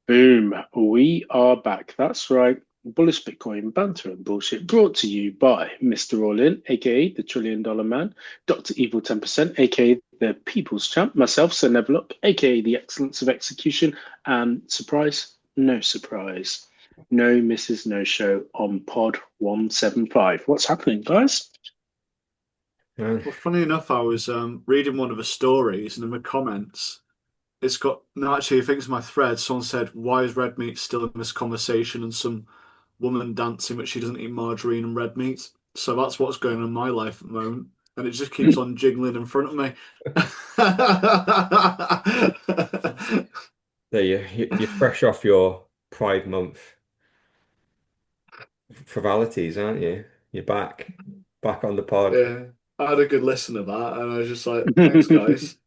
Boom, we are back. That's right. Bullish Bitcoin banter and bullshit brought to you by Mr. All In, aka the Trillion Dollar Man, Dr. Evil 10%, aka the People's Champ, myself, Sir Neverlook, aka the Excellence of Execution, and surprise, no surprise, no Mrs. No Show on Pod 175. What's happening, guys? Yeah. Well, funny enough, I was reading one of the stories, and in the comments, it's got no. Actually, I think it's my thread. Someone said, "Why is red meat still in this conversation?" And some woman dancing, but she doesn't eat margarine and red meat. So that's what's going on in my life at the moment, and it just keeps on jiggling in front of me. So you're fresh off your Pride Month frivolities, aren't you? You're back on the pod. Yeah, I had a good listen to that, and I was just like, "Thanks, guys."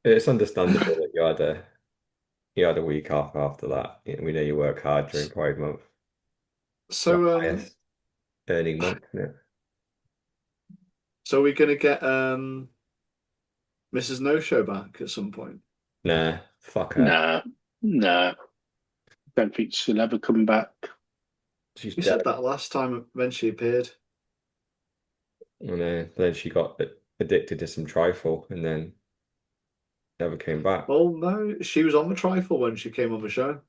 It's understandable that you had a week off after that. We know you work hard during Pride Month. The So, highest earning month, isn't it? so we're gonna get Mrs. No Show back at some point. Nah, fuck her. Nah, nah, don't think she'll ever come back. She's You dead. said that last time when she appeared. And then she got addicted to some trifle and then never came back. Well, no, she was on the trifle when she came on the show.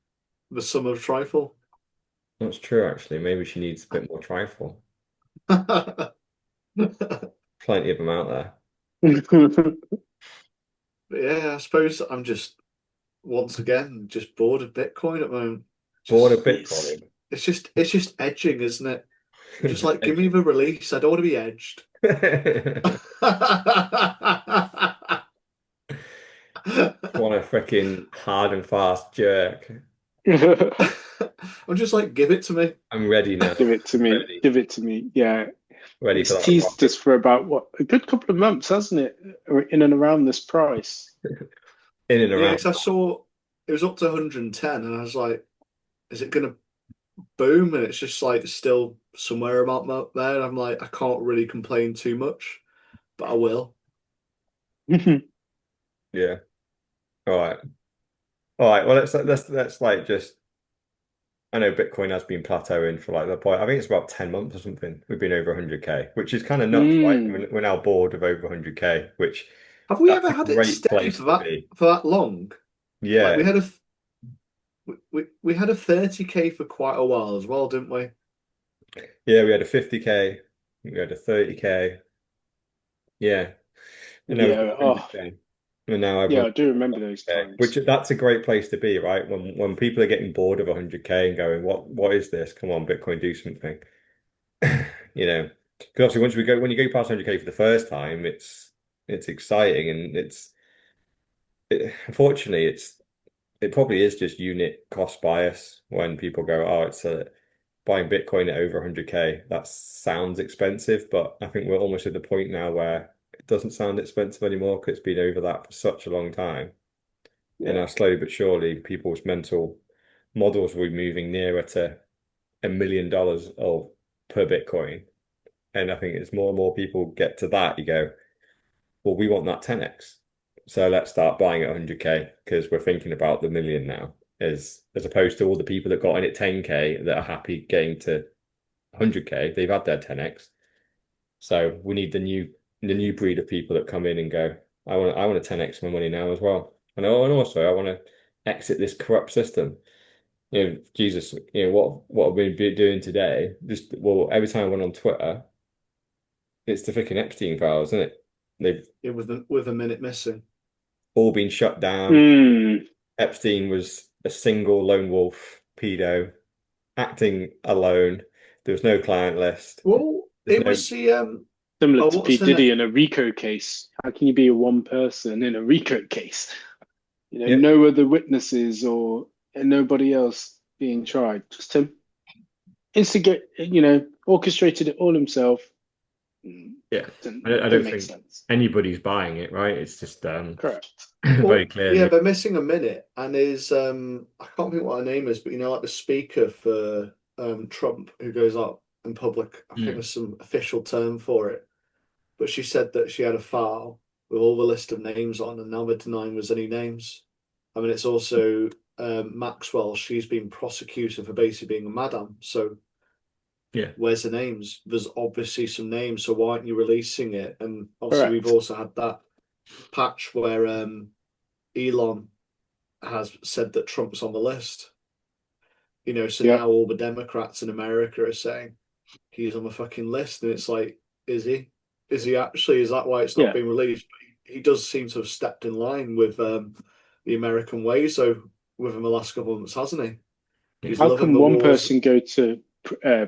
The sum of trifle. That's true, actually. Maybe she needs a bit more trifle. Plenty of them out there. But yeah, I suppose I'm just once again just bored of Bitcoin at the moment. Bored of Just Yes. Bitcoin. it's just edging, isn't it? I'm just like, give me the release. I don't want to be edged. Want a freaking hard and fast jerk. I'm just like, give it to me. I'm ready now. Give it to me. Ready. Give it to me. Yeah. Ready for It's that teased rocket. us for about what a good couple of months, hasn't it? In and around this price. In and Yeah, around. because I saw it was up to 110, and I was like, is it gonna boom? And it's just like still somewhere about there. And I'm like, I can't really complain too much, but I will. Yeah. All right. All right. Well, let's like just. I know Bitcoin has been plateauing for like the point. I think it's about 10 months or something. We've been over 100K, which is kind of nuts, right? I Mm. mean, we're now bored of over 100K, which Have we that's ever a had it great steady place to be. for that long? Like Yeah. we had a 30K for quite a while as well, didn't we? Yeah, we had a 50K, we had a 30K. Yeah. And now we've got Yeah. Oh, 100K. And now yeah. everyone's I do remember those okay. Which times. that's a great place to be, right? When people are getting bored of 100K and going, what is this? Come on, Bitcoin, do something. You know, because obviously when you go past 100K for the first time, it's exciting and unfortunately it probably is just unit cost bias when people go, oh, it's buying Bitcoin at over 100K. That sounds expensive, but I think we're almost at the point now where it doesn't sound expensive anymore because it's been over that for such a long time. And Yeah. now slowly but surely, people's mental models will be moving nearer to $1 million of per Bitcoin. And I think as more and more people get to that, you go, well, we want that 10x. So let's start buying at 100K because we're thinking about the million now, as opposed to all the people that got in at 10K that are happy getting to 100K. They've had their 10x. So we need the new breed of people that come in and go, I want to 10x my money now as well. And also I want to exit this corrupt system. Jesus, what have we been doing today? Just well, every time I went on Twitter, it's the freaking Epstein files, isn't it? They've Yeah, with a minute missing. all been shut down. Mm. Epstein was a single lone wolf pedo acting alone. There was no client list. Well, There's it no was the Similar oh, to what's P. the net? Diddy in a RICO case. How can you be a one person in a RICO case? yeah, No other witnesses or and nobody else being tried. Just him. Instigate, orchestrated it all himself. yeah. Didn't, I didn't don't make think sense. anybody's buying it, right? It's just Correct. very Well, yeah, clearly. they're missing a minute, and is I can't think what her name is, but like the speaker for Trump who goes out in public. I think Mm. there's some official term for it, but she said that she had a file with all the list of names on, and now they're denying there's any names. I mean, it's also Maxwell. She's been prosecuted for basically being a madam. So Yeah. where's the names? There's obviously some names. So why aren't you releasing it? And obviously, we've Correct. also had that patch where Elon has said that Trump's on the list. So Yeah. now all the Democrats in America are saying he's on the fucking list, and it's like, is he? Is he actually? Is that why it's not Yeah. being released? But he does seem to have stepped in line with the American ways, so within the last couple of months, hasn't he? Yeah. He's How loving can the one wars. person go to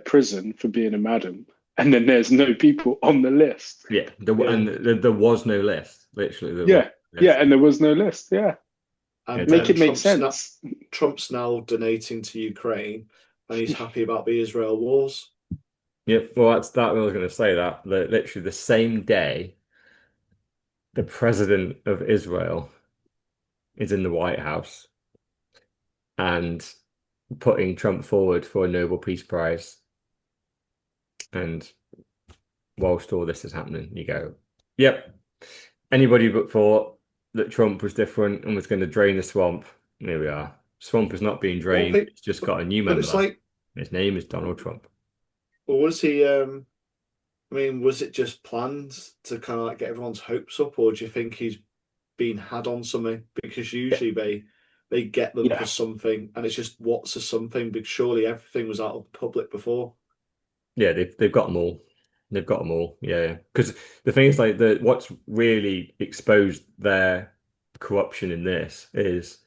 prison for being a madam and then there's no people on the list? Yeah. Yeah, There was no list. Literally, there was Yeah. no Yeah. list. And there was no list. Yeah. Yeah, and Make it make sense. Trump's now donating to Ukraine, and he's happy about the Israel wars. yeah. Well, that's that. I was going to say that. Literally the same day, the president of Israel is in the White House and putting Trump forward for a Nobel Peace Prize. And whilst all this is happening, you go, yep. Anybody but thought that Trump was different and was going to drain the swamp. Here we are. Swamp is not being Well, drained. It's just got a new but it's member. like, His name is Donald Trump. well, was he? I mean, was it just planned to kind of like get everyone's hopes up, or do you think he's been had on something? Because Yeah. usually they get them for Yeah. something, and it's just what's a something. Because surely everything was out of the public before. Yeah, they've got them all. They've got them all. Yeah, because the thing is, like the what's really exposed their corruption in this is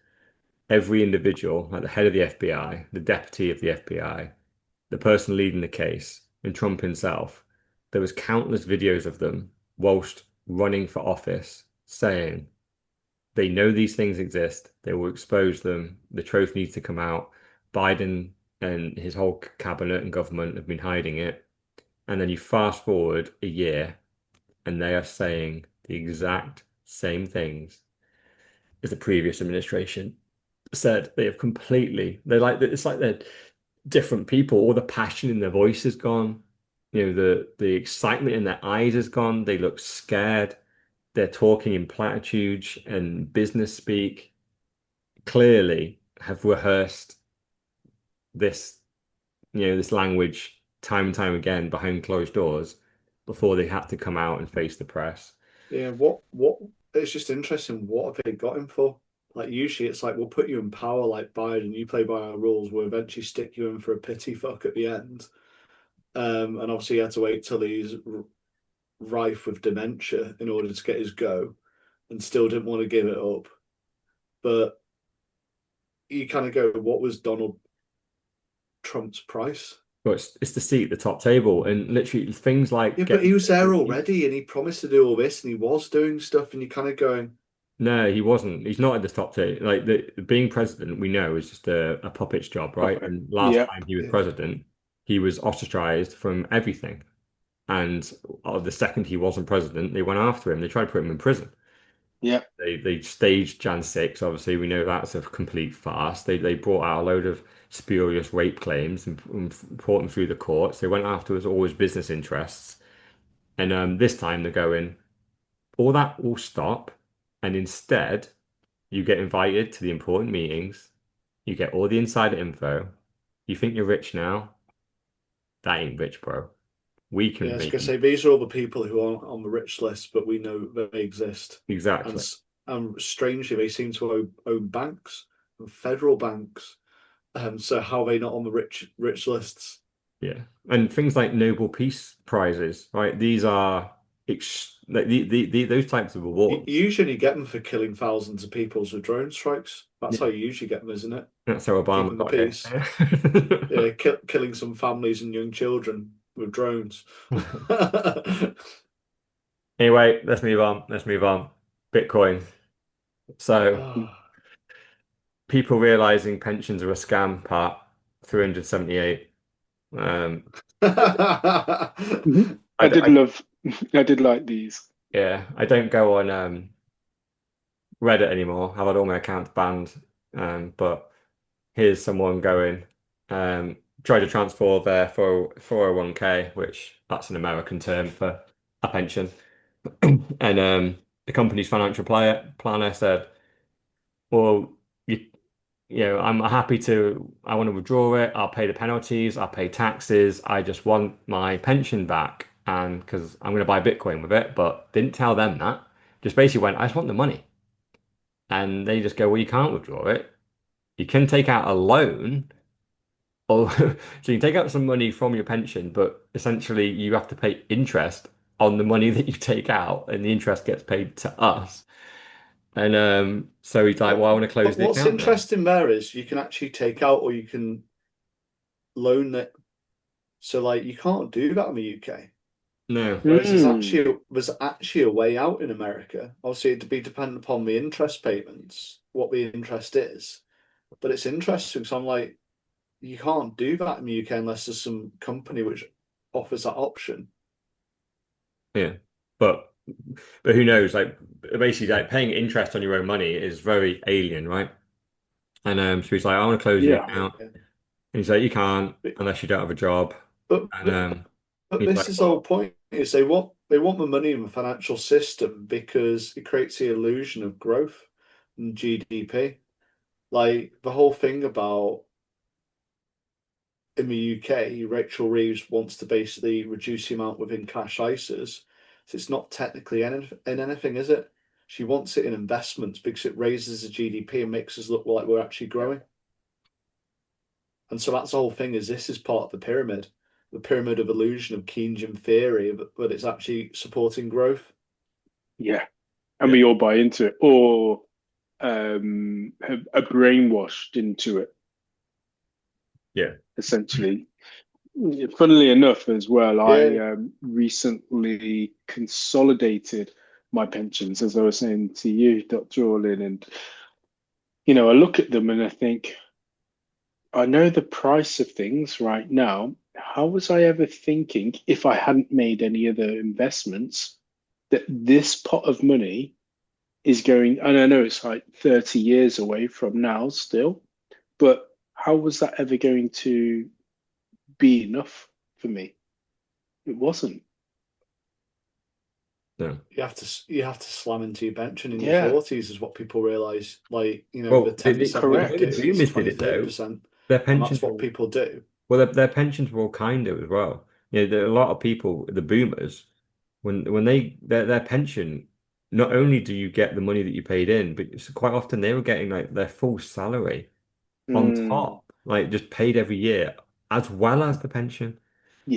every individual, like the head of the FBI, the deputy of the FBI, the person leading the case, and Trump himself. There was countless videos of them whilst running for office saying they know these things exist. They will expose them. The truth needs to come out. Biden and his whole cabinet and government have been hiding it. And then you fast forward a year and they are saying the exact same things as the previous administration said. They have completely, they're like, it's like they're different people. All the passion in their voice is gone. The excitement in their eyes is gone. They look scared. They're talking in platitudes and business speak. Clearly have rehearsed this, this language time and time again behind closed doors before they had to come out and face the press. Yeah, what? It's just interesting. What have they got him for? Like usually, it's like we'll put you in power, like Biden. You play by our rules. We'll eventually stick you in for a pity fuck at the end. And obviously, he had to wait till he's rife with dementia in order to get his go, and still didn't want to give it up. But you kind of go, what was Donald Trump's price? But it's the seat at the top table, and literally things like Yeah, but he getting was there already, and he promised to do all this, and he was doing stuff, and you're kind of going, no, he wasn't. He's not at the top table. Like being president, we know is just a puppet's job, right? Puppet. And last Yeah. time he was yeah, president, he was ostracized from everything. And the second he wasn't president, they went after him. They tried to put him in prison. Yeah. They staged Jan 6. Obviously, we know that's a complete farce. They brought out a load of spurious rape claims and brought them through the courts. They went after us always business interests. And this time they're going, all that will stop. And instead, you get invited to the important meetings. You get all the insider info. You think you're rich now? That ain't rich, bro. We yeah. I can was make gonna you. say these are all the people who aren't on the rich list, but we know that they exist, and Exactly. strangely, they seem to own banks and federal banks. So how are they not on the rich lists? Yeah. And things like Nobel Peace Prizes, right? These are like those types of You awards. usually get them for killing thousands of people with drone strikes. That's how Yeah. you usually get them, isn't it? That's how Obama Keeping the got here. peace. Yeah, killing some families and young children with drones. Anyway, let's move on. Let's move on. Bitcoin. So people realizing pensions are a scam, part 378. Um, Mhm. I, I I did like these. yeah, I don't go on Reddit anymore. I've had all my accounts banned. But here's someone going, try to transfer their 401k, which that's an American term for a pension. And the company's financial planner said, well, I'm happy to, I want to withdraw it. I'll pay the penalties. I'll pay taxes. I just want my pension back. And because I'm going to buy Bitcoin with it, but didn't tell them that. Just basically went, I just want the money. And they just go, well, you can't withdraw it. You can take out a loan. Or so you can take out some money from your pension, but essentially you have to pay interest on the money that you take out, and the interest gets paid to us. And so he's like, But, well, I want to close but the what's account now. interesting there is you can actually take out or you can loan it. So like you can't do that in the UK. No. Whereas Hmm. there's actually a way out in America. Obviously, it'd be dependent upon the interest payments, what the interest is. But it's interesting because I'm like, you can't do that in the UK unless there's some company which offers that option. Yeah. But but who knows? Like basically like paying interest on your own money is very alien, right? And so he's like, I want to close the Yeah. account. Yeah. And he's like, you can't But unless you don't have a job. but And but, but he's this like, is the whole well, point is they want the money in the financial system because it creates the illusion of growth and GDP. Like the whole thing about in the UK, Rachel Reeves wants to basically reduce the amount within cash ISAs. So it's not technically in anything, is it? She wants it in investments because it raises the GDP and makes us look like we're actually growing. And so that's the whole thing is this is part of the pyramid of illusion of Keynesian theory, but it's actually supporting growth. Yeah. And yeah, we all buy into it, or are brainwashed into it, yeah, essentially. Funnily enough, as well, I Yeah, recently consolidated my pensions, as I was saying to you, Dr. Orlin, and I look at them and I think, I know the price of things right now. How was I ever thinking, if I hadn't made any other investments, that this pot of money is going, and I know it's like 30 years away from now still, but how was that ever going to be enough for me? It wasn't. no. you have to slam into your pension in your Yeah, 40s is what people realize. Like, the Well, 10% the way you'd the do correct. is boomers did twenty, it thirty though, percent their And that's pensions what were people do. well, their pensions were all kinder as well. There are a lot of people, the boomers, when their pension, not only do you get the money that you paid in, but quite often they were getting like their full salary on Mm, top, like just paid every year, as well as the pension.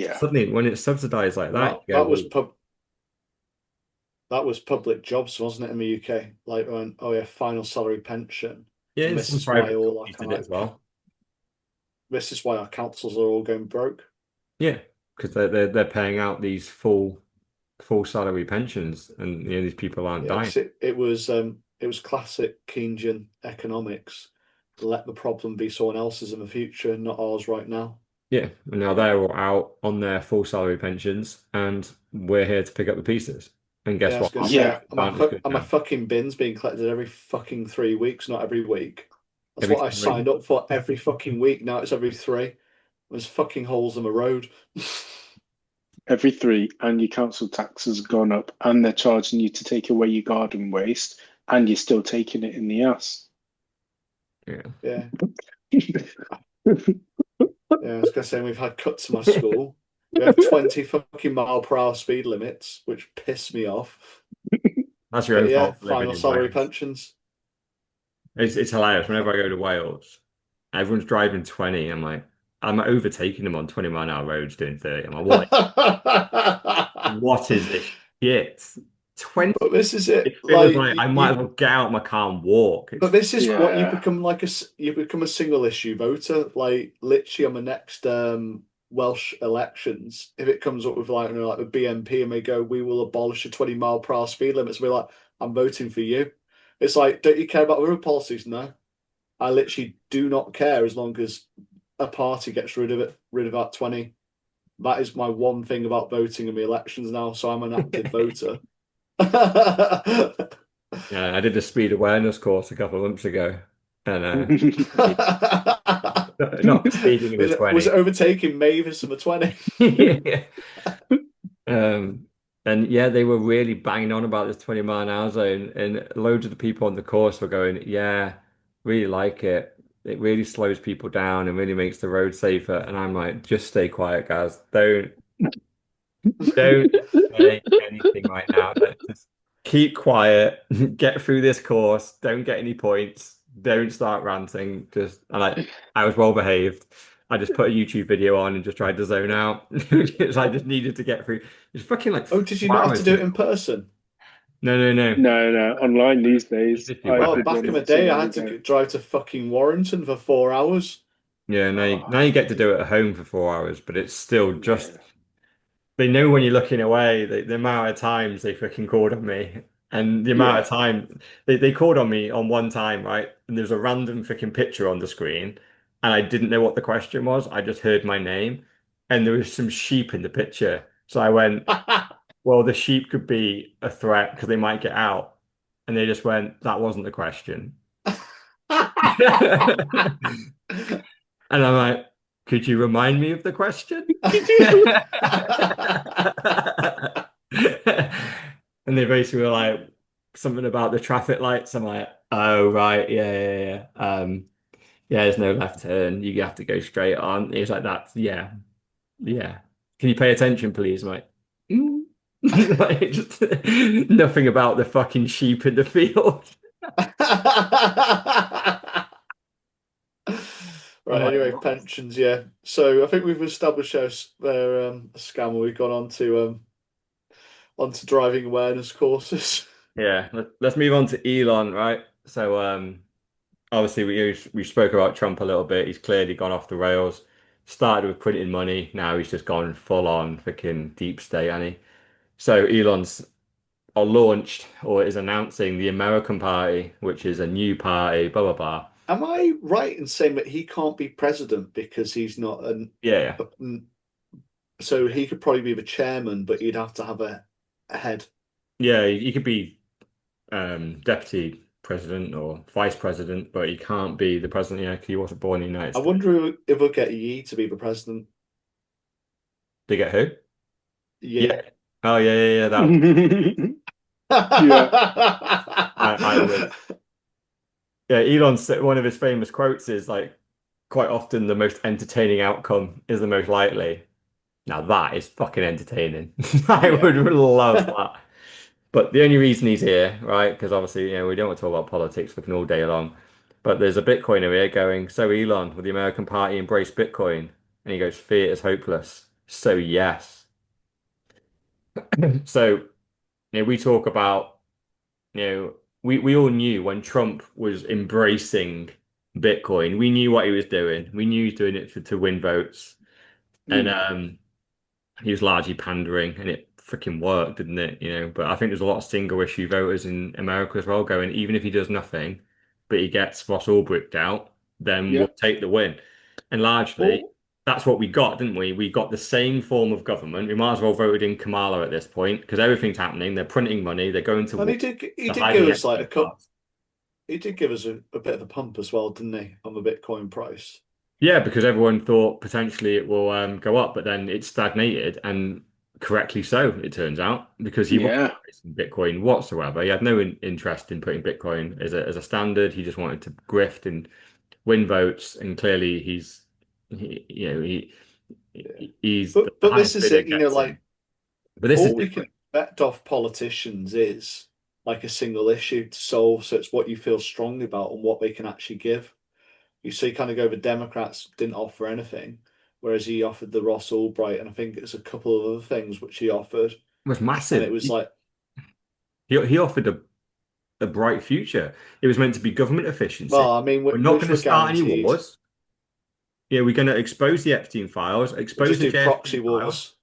So yeah. suddenly, when it's subsidized like And that, you go, that was well, public jobs, wasn't it, in the UK? Like when, oh yeah, final salary pension. yeah, And this some is why private all our companies kind did of it as well. this is why our councils are all going broke. Yeah, because they're paying out these full salary pensions, and these people aren't Yeah, dying. because it was classic Keynesian economics. Let the problem be someone else's in the future, not ours right now. Yeah, and now they're all out on their full salary pensions, and we're here to pick up the pieces. And Yeah, guess I was what? gonna Our Yeah. say, pensions aren't as good are my now. fucking bins being collected every fucking 3 weeks, not every week? That's Every what I three. signed up for every fucking week. Now it's every three. There's fucking holes in the road. Every three, and your council tax has gone up, and they're charging you to take away your garden waste, and you're still taking it in the ass. Yeah. Yeah, yeah. I was gonna say we've had cuts to my school. We have 20 fucking mile per hour speed limits, which piss me off. That's your own But yeah, fault for living final in salary Wales. pensions. It's hilarious. Whenever I go to Wales, everyone's driving 20. I'm overtaking them on 20-mile-an-hour roads doing 30. I'm like, what is this shit? 20. But this is it. It feels Like like I might as well get out of my car and walk. but It's this is what you Yeah. become like you become a single issue voter. Like literally on the next Welsh elections, if it comes up with like the BNP and they go, we will abolish the 20 mile per hour speed limits, we're like, I'm voting for you. It's like, don't you care about other policies? No, I literally do not care as long as a party gets rid of that 20. That is my one thing about voting in the elections now. So I'm an active voter. Yeah, I did a speed awareness course a couple of months ago, and yeah, not speeding in the was it 20. overtaking Mavis in the 20? Yeah. Um, and yeah, they were really banging on about this 20 mile an hour zone, and loads of the people on the course were going, "Yeah, really like it. it really slows people down and really makes the road safer. And I'm like, just stay quiet, guys. Don't say anything right now. Just keep quiet, get through this course, don't get any points, don't start ranting. I was well behaved. I just put a YouTube video on and just tried to zone out because I just needed to get through. It's fucking like Oh, did you not have to 4 hours. do it in person? No, no, no. No, no, online these You days. just do I Oh, WebEx. did back one in the not so day, I long had to ago. drive to fucking Warrington for 4 hours. Yeah, now Oh, you get to do it at home for 4 hours, but it's still just yeah. they know when you're looking away, the amount of times they freaking called on me, and the amount of Yeah. time they called on me on one time, right? And there's a random freaking picture on the screen, and I didn't know what the question was. I just heard my name, and there was some sheep in the picture. So I went, well, the sheep could be a threat because they might get out. And they just went, that wasn't the question. And I'm like, could you remind me of the question? And they basically were like something about the traffic lights. I'm like, oh right, yeah, yeah, yeah. Yeah, there's no left turn. You have to go straight on. He was like, that's yeah, yeah. Can you pay attention, please? I'm like, "Mm." Like, nothing about the fucking sheep in the field. I'm Right, like, anyway, what? pensions, yeah. So I think we've established their a scam and we've gone on to driving awareness courses. Yeah, let's move on to Elon, right? So, obviously we spoke about Trump a little bit. He's clearly gone off the rails. Started with printing money. Now he's just gone full on freaking deep state, and he. So Elon's launched or is announcing the American Party, which is a new party. Blah blah blah. Am I right in saying that he can't be president because he's not Yeah, yeah, so he could probably be the chairman, but he'd have to have a head. yeah. He could be deputy president or vice president, but he can't be the president. Yeah, 'cause he wasn't born in the United I States. wonder if we'll get Yi to be the president. They get who? Yeah. Yi. Oh yeah, yeah, yeah. That Yeah. I would. Yeah, Elon's one of his famous quotes is like, quite often the most entertaining outcome is the most likely. Now that is fucking entertaining. I Yeah. would love that. But the only reason he's here, right? Because obviously, we don't want to talk about politics fucking all day long. But there's a Bitcoiner here going, so Elon, will the American Party embrace Bitcoin? And he goes, fear is hopeless. So yes. So, we talk about, we all knew when Trump was embracing Bitcoin, we knew what he was doing. We knew he was doing it to win votes. And Mm. he was largely pandering and it freaking worked, didn't it? But I think there's a lot of single issue voters in America as well going, even if he does nothing, but he gets Ross Ulbricht out, then we'll Yeah. take the win. And largely, Well, that's what we got, didn't we? We got the same form of government. We might as well voted in Kamala at this point because everything's happening. They're printing money. They're going to and war. he They're did hiding give the us like Epstein a cup. files. He did give us a bit of a pump as well, didn't he, on the Bitcoin price? Yeah, because everyone thought potentially it will go up, but then it stagnated, and correctly so, it turns out, because he wasn't Yeah. embracing Bitcoin whatsoever. He had no interest in putting Bitcoin as a standard. He just wanted to grift and win votes, and clearly Yeah. he's the But this highest is bidder it, gets in. like But this is all we can different. expect off politicians is like a single issue to solve. So it's what you feel strongly about and what they can actually give. You see, kind of go, the Democrats didn't offer anything, whereas he offered the Ross Albright, and I think it's a couple of other things which he offered, It was and it massive. was like, He offered a bright future. It was meant to be government efficiency. well, I mean, We're not which going to were start any guaranteed. wars. Yeah, we're going to expose the Epstein files, We expose just the do proxy JFK files. wars,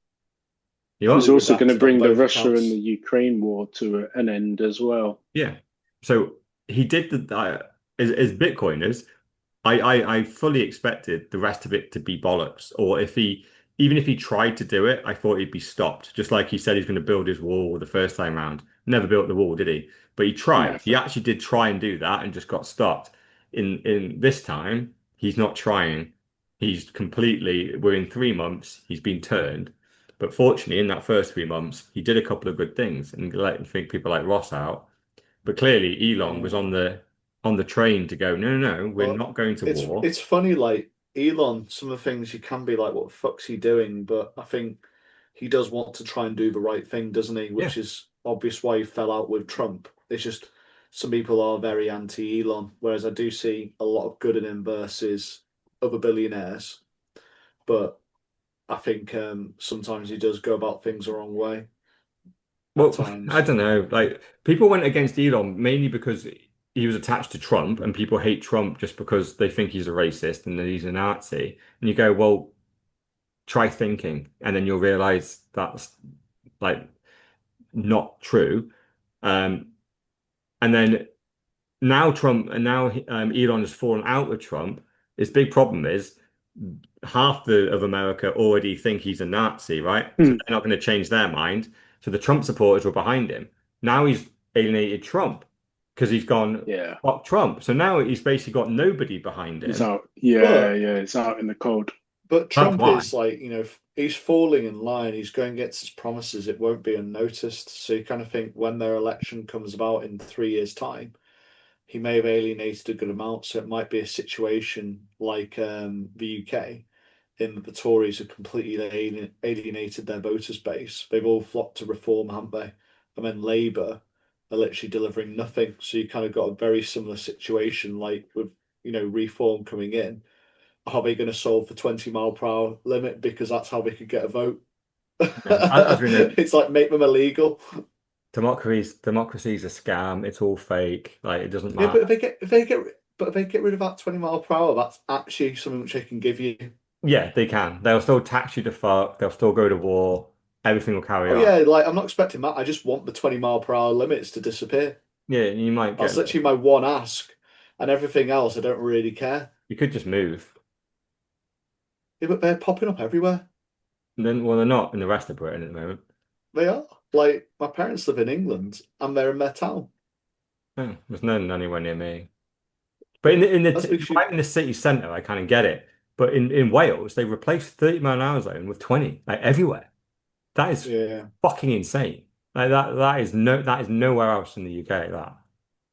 You He was are? fully also going to redacted on bring the both Russia and the accounts. Ukraine war to an end as well. Yeah. So he did as Bitcoiners, I fully expected the rest of it to be bollocks. Or even if he tried to do it, I thought he'd be stopped. Just like he said he's going to build his wall the first time round. Never built the wall, did he? But he tried. He Never. actually did try and do that and just got stopped. In this time, he's not trying. Within 3 months, he's been turned. But fortunately, in that first 3 months, he did a couple of good things and let think people like Ross out. But clearly, Elon was Yeah. on the on the train to go, no, no, no, we're But not going to war. it's funny, like Elon, some of the things you can be like, what the fuck's he doing? But I think he does want to try and do the right thing, doesn't he? Yeah. Which is obvious why he fell out with Trump. It's just some people are very anti-Elon, whereas I do see a lot of good in him versus other billionaires. But I think sometimes he does go about things the wrong way at Well, I times. don't know. Like people went against Elon mainly because he was attached to Trump, and people hate Trump just because they think he's a racist and that he's a Nazi. And you go, well, try thinking, and then you'll realize that's like not true. Um, and then now Trump and now Elon has fallen out with Trump. His big problem is half of America already think he's a Nazi, right? So Hmm. they're not going to change their mind. So the Trump supporters were behind him. Now he's alienated Trump because he's gone Yeah. fuck Trump. So now he's basically got nobody behind It's him. out. Yeah, But yeah, it's out in the cold. Trump That's why. is like, he's falling in line. He's going against his promises. It won't be unnoticed. So you kind of think when their election comes about in 3 years' time, he may have alienated a good amount. So it might be a situation like the UK, in that the Tories have completely alienated their voters base. They've all flocked to reform, haven't they? And then Labour are literally delivering nothing. So you kind of got a very similar situation, like with reform coming in. Are they going to solve the 20 mile per hour limit because that's how they could get a vote? As we know, It's like make them illegal. democracy's a scam. It's all fake. Like it doesn't Yeah, matter. but if they get rid of that 20 mile per hour, that's actually something which they can give you. Yeah, they can. They'll still tax you to fuck. They'll still go to war. Everything will carry Oh on. yeah, like I'm not expecting that. I just want the 20 mile per hour limits to disappear. Yeah, you might That's get. literally my one ask, and everything else I don't really care. You could just move. Yeah, but they're popping up everywhere. Then, well, they're not in the rest of Britain at the moment. They are. Like my parents live in England, and they're in their town. Oh, there's none anywhere near me. But in the That's literally right in the city centre, I kind of get it. But in Wales, they replaced 30-mile-an-hour zone with 20, like everywhere. That is yeah. fucking insane. Like that is nowhere else in the UK. That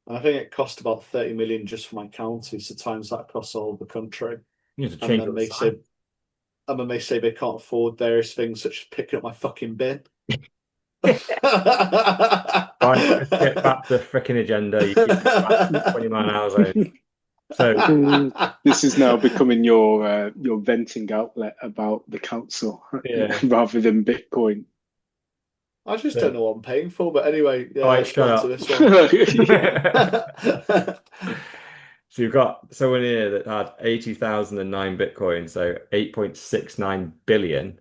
And I think it cost about 30 million just for my county, so times that across all of the country. you have to And change then all the they sign. say and then they say they can't afford various things such as picking up my fucking bin. Right, let's get back to the freaking agenda. You keep going back to 20-mile-an-hour zone. So This is now becoming your venting outlet about the council yeah. rather than Bitcoin. I just don't So, know what I'm paying for, but anyway, yeah, all right, let's go shut on to up. this one. So you've got someone here that had 80,009 Bitcoin, so 8.69 billion.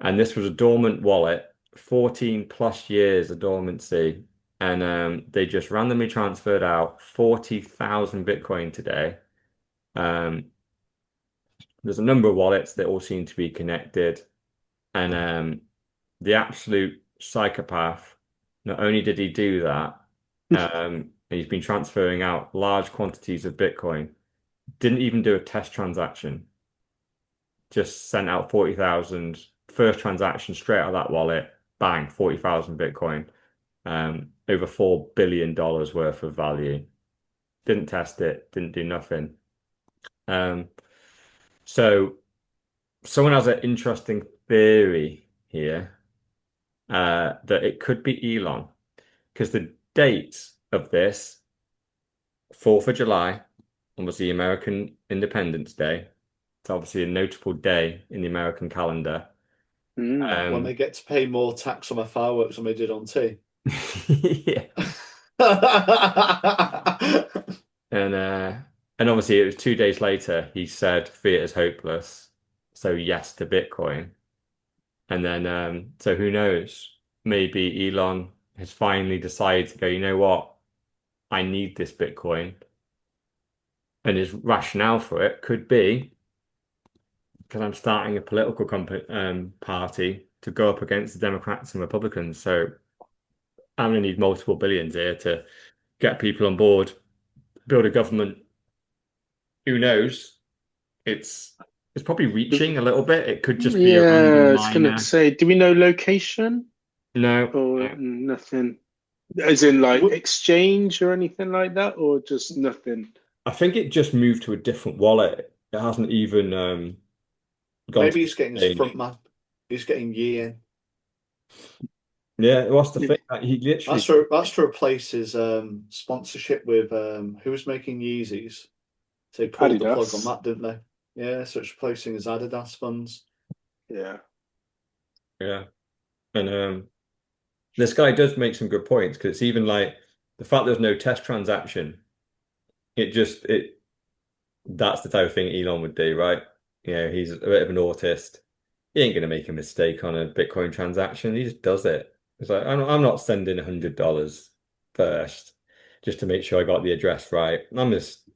And this was a dormant wallet, 14 plus years of dormancy. And they just randomly transferred out 40,000 Bitcoin today. Um, there's a number of wallets that all seem to be connected. And the absolute psychopath, not only did he do that, he's been transferring out large quantities of Bitcoin, didn't even do a test transaction, just sent out 40,000, first transaction straight out of that wallet, bang, 40,000 Bitcoin, over $4 billion worth of value. Didn't test it, didn't do nothing. Um, so someone has an interesting theory here, that it could be Elon, because the date of this, 4th of July, obviously American Independence Day. It's obviously a notable day in the American calendar. Mm. When they Um, get to pay more tax on their fireworks than they did on tea. yeah. And and obviously it was 2 days later he said fiat is hopeless. So yes to Bitcoin. And then so who knows? Maybe Elon has finally decided to go, you know what? I need this Bitcoin. And his rationale for it could be because I'm starting a political party to go up against the Democrats and Republicans. So I'm going to need multiple billions here to get people on board, build a government. Who knows? It's it's probably reaching a little bit. It could just be a Yeah, I random was gonna miner. say, do we know location No, or no. nothing? As in like W- exchange or anything like that, or just nothing? I think it just moved to a different wallet. It hasn't even gone to Maybe the he's getting his front exchange. map. He's getting yen. Yeah, what's the thing? He literally, That's to replace his sponsorship with who was making Yeezys. So they pulled the plug on Adidas. that, didn't they? Yeah, so it's replacing his Adidas funds. Yeah. yeah. And this guy does make some good points because it's even like the fact there's no test transaction. It that's the type of thing Elon would do, right? You know, he's a bit of an autist. He ain't gonna make a mistake on a Bitcoin transaction. He just does it. It's like I'm not sending $100 first just to make sure I got the address right. I'm just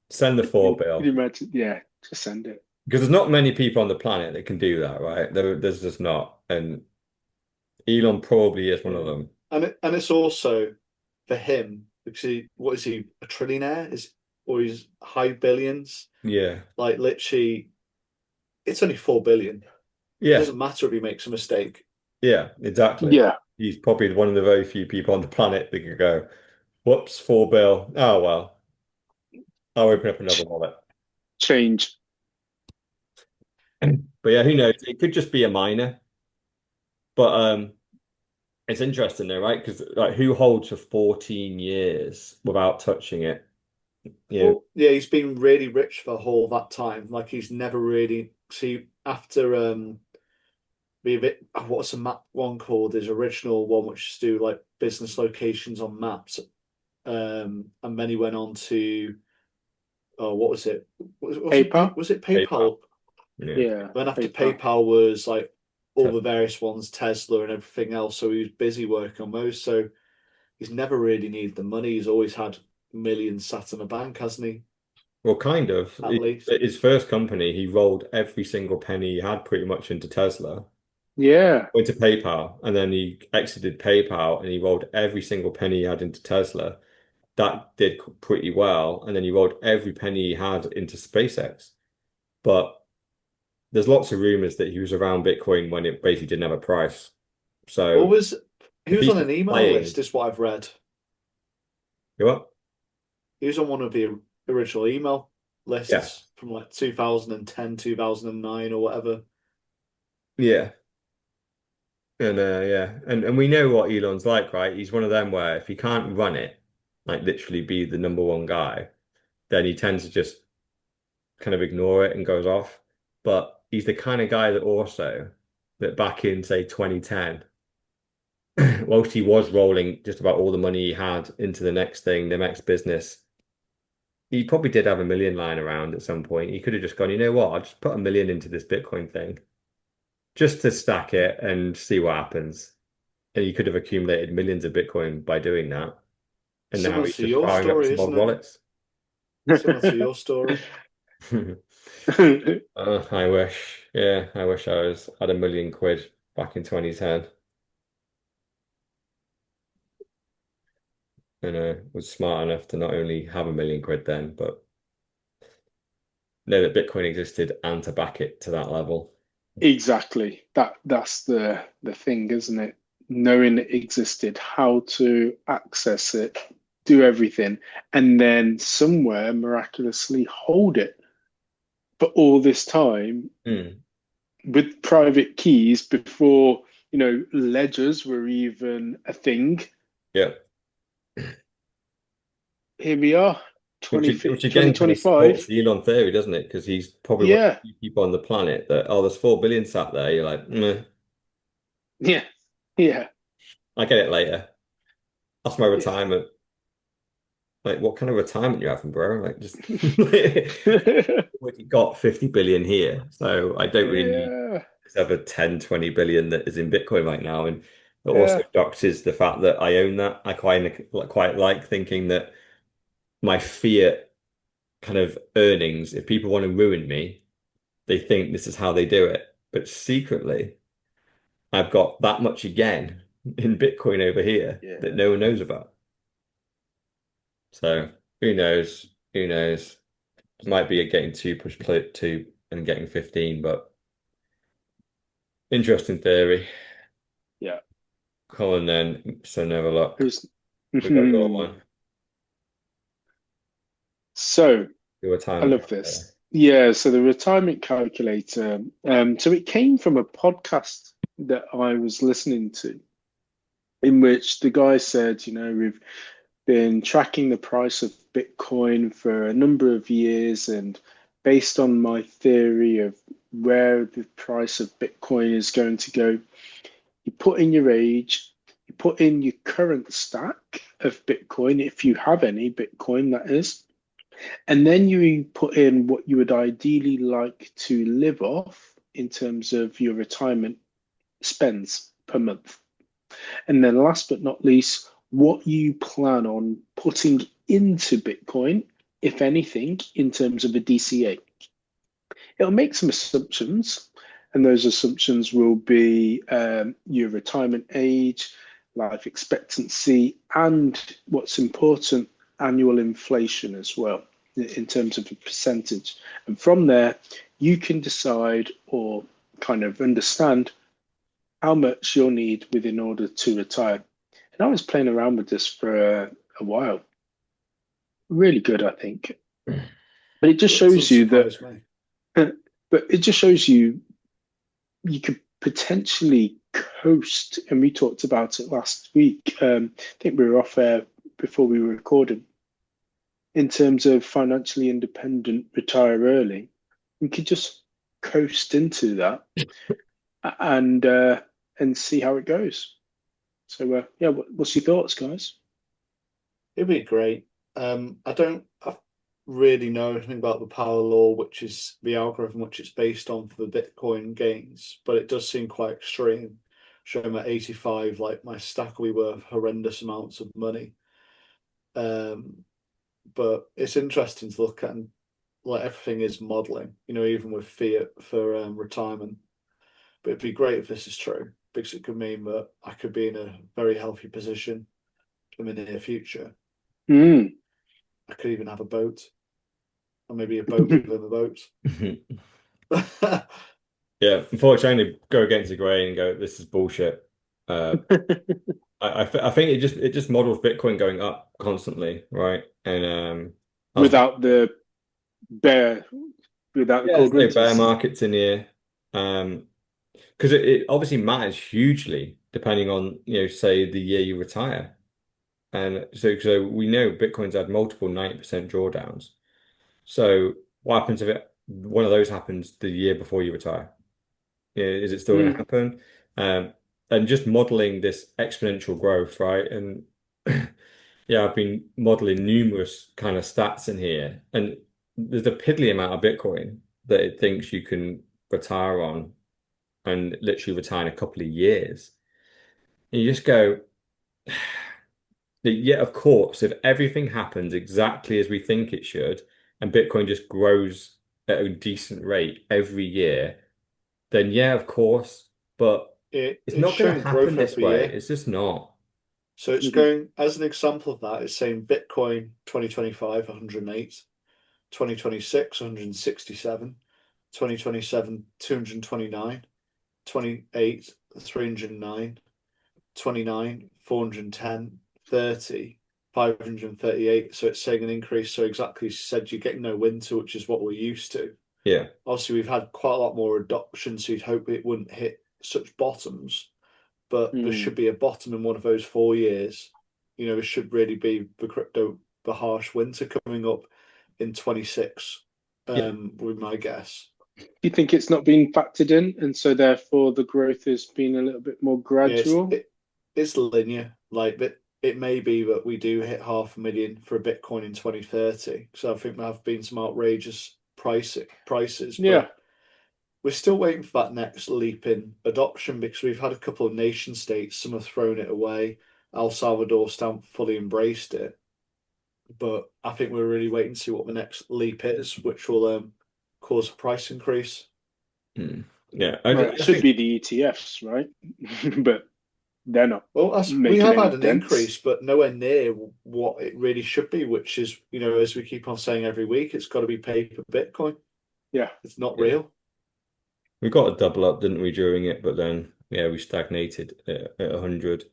send the four Can you bill imagine? Yeah, just send it. because there's not many people on the planet that can do that, right? There's just not, and Elon probably is one of Yeah, them. and it's also for him because what is he, a trillionaire? Is or he's high billions? Yeah, Like literally, it's only 4 billion. It yeah, doesn't matter if he makes a mistake. yeah, exactly. Yeah, He's probably one of the very few people on the planet that could go, "Whoops, four bill. Oh well, I'll open up another wallet." change. But yeah, who knows? It could just be a minor. But it's interesting though, right? Because like, who holds for 14 years without touching it? You know, Well, yeah, he's been really rich for the whole of that time. Like he's never really see after what's the map one called? His original one, which is to do like business locations on maps. And then he went on to what was it? PayPal. Was it PayPal. PayPal? Yeah, Yeah, Then after PayPal. PayPal was like all Te- the various ones, Tesla and everything else. So he was busy working on those. So he's never really needed the money. He's always had millions sat in a bank, hasn't he? well, kind of. At least. His first company, he rolled every single penny he had pretty much into Tesla, Yeah. went to PayPal, and then he exited PayPal and he rolled every single penny he had into Tesla. That did pretty well, and then he rolled every penny he had into SpaceX. But there's lots of rumors that he was around Bitcoin when it basically didn't have a price. Or So was he if was he's on an just email list, playing, is what I've read. you what? He was on one of the original email Yeah, lists from like 2010, 2009 or whatever. yeah, and yeah, and we know what Elon's like, right? He's one of them where if he can't run it, like literally be the number one guy, then he tends to just kind of ignore it and goes off. But he's the kind of guy that also that back in say 2010, whilst he was rolling just about all the money he had into the next thing, the next business, he probably did have a million lying around at some point. He could have just gone, you know what, I'll just put a million into this Bitcoin thing just to stack it and see what happens. And he could have accumulated millions of Bitcoin by doing that. And now Similar he's to just your firing up story, some old isn't it? wallets. Similar to your story. I wish. Yeah, I wish I was had a million quid back in 2010 and was smart enough to not only have a million quid then, but know that Bitcoin existed and to back it to that level. Exactly. That's the thing, isn't it? Knowing it existed, how to access it, do everything, and then somewhere miraculously hold it for all this time Mm, with private keys before, ledgers were even a thing. yeah. Here we are, Which again kind of supports 2025. the Elon theory, doesn't it? Because he's probably one of Yeah, the few people on the planet that, oh, there's 4 billion sat there. You're like, meh, yeah, yeah, I get it later. That's my yeah. retirement. Like, what kind of retirement you having, bro? Like, just we got 50 billion here, so I don't really need Yeah, to have a 10, 20 billion that is in Bitcoin right now. And it also yeah, doxes the fact that I own that. I quite like thinking that my fiat kind of earnings, if people want to ruin me, they think this is how they do it. But secretly, I've got that much again in Bitcoin over here that yeah. no one knows about. So who knows? Who knows? Might be a getting two push play two and getting 15, but interesting theory. Yeah. Come on then. So never look. Who's We got your one. so Your I time love calculator. this. Yeah, so the retirement calculator. So it came from a podcast that I was listening to, in which the guy said, we've been tracking the price of Bitcoin for a number of years, and based on my theory of where the price of Bitcoin is going to go, you put in your age, you put in your current stack of Bitcoin, if you have any Bitcoin, that is, and then you put in what you would ideally like to live off in terms of your retirement spends per month. And then last but not least, what you plan on putting into Bitcoin, if anything, in terms of a DCA. It'll make some assumptions, and those assumptions will be your retirement age, life expectancy, and what's important, annual inflation as well, in terms of a percentage. And from there, you can decide or kind of understand how much you'll need within order to retire. And I was playing around with this for a while. Really good, I think. But it just That shows does you that, surprise me. but it just shows you you could potentially coast, and we talked about it last week. I think we were off air before we were recording. In terms of financially independent, retire early, we could just coast into that and and see how it goes. So yeah, what's your thoughts, guys? It'd be great. I really know anything about the power law, which is the algorithm which it's based on for the Bitcoin gains, but it does seem quite extreme. Showing at 85, like my stack will be worth horrendous amounts of money. Um, but it's interesting to look at, and like everything is modeling, even with fiat for retirement. But it'd be great if this is true, because it could mean that I could be in a very healthy position in the near future. Mm. I could even have a boat, or maybe a boat within a boat. Yeah, unfortunately, go against the grain and go, this is bullshit. Uh, I think it just models Bitcoin going up constantly, right? And that's without the bear, without the yeah, cold there's no bear winters. markets in here. Because it obviously matters hugely depending on, say the year you retire. And so we know Bitcoin's had multiple 90% drawdowns. So what happens if one of those happens the year before you retire? Is it still going to Mm. happen? Um, and just modeling this exponential growth, right? And yeah, I've been modeling numerous kind of stats in here, and there's a piddly amount of Bitcoin that it thinks you can retire on and literally retire in a couple of years. And you just go, yeah, of course, if everything happens exactly as we think it should, and Bitcoin just grows at a decent rate every year, then yeah, of course, but it's It's not going to showing happen growth this every way. year. It's just not. So it's Mhm. going, as an example of that, it's saying Bitcoin 2025, 108, 2026, 167, 2027, 229, 28, 309, 29, 410, 30, 538. So it's saying an increase. So exactly as you said, you're getting no winter, which is what we're used to. Yeah. Obviously, we've had quite a lot more adoption, so you'd hope it wouldn't hit such bottoms, but there should Mm. be a bottom in one of those 4 years. It should really be the harsh winter coming up in 26, Yeah. with my guess. Do you think it's not being factored in, and so therefore the growth has been a little bit more Yeah, gradual? it's linear. Like, but it may be that we do hit 500,000 for a Bitcoin in 2030. So I think there have been some outrageous prices, Yeah. but we're still waiting for that next leap in adoption because we've had a couple of nation states, some have thrown it away. El Salvador still fully embraced it. But I think we're really waiting to see what the next leap is, which will cause a price increase. Mm. Yeah. I, Well, ju- it I should think be the ETFs, right? But they're not Well, we making have any had an dents. increase, but nowhere near what it really should be, which is, as we keep on saying every week, it's got to be paper Bitcoin. Yeah. It's not yeah. real. We got a double up, didn't we, during it? But then, yeah, we stagnated at 100.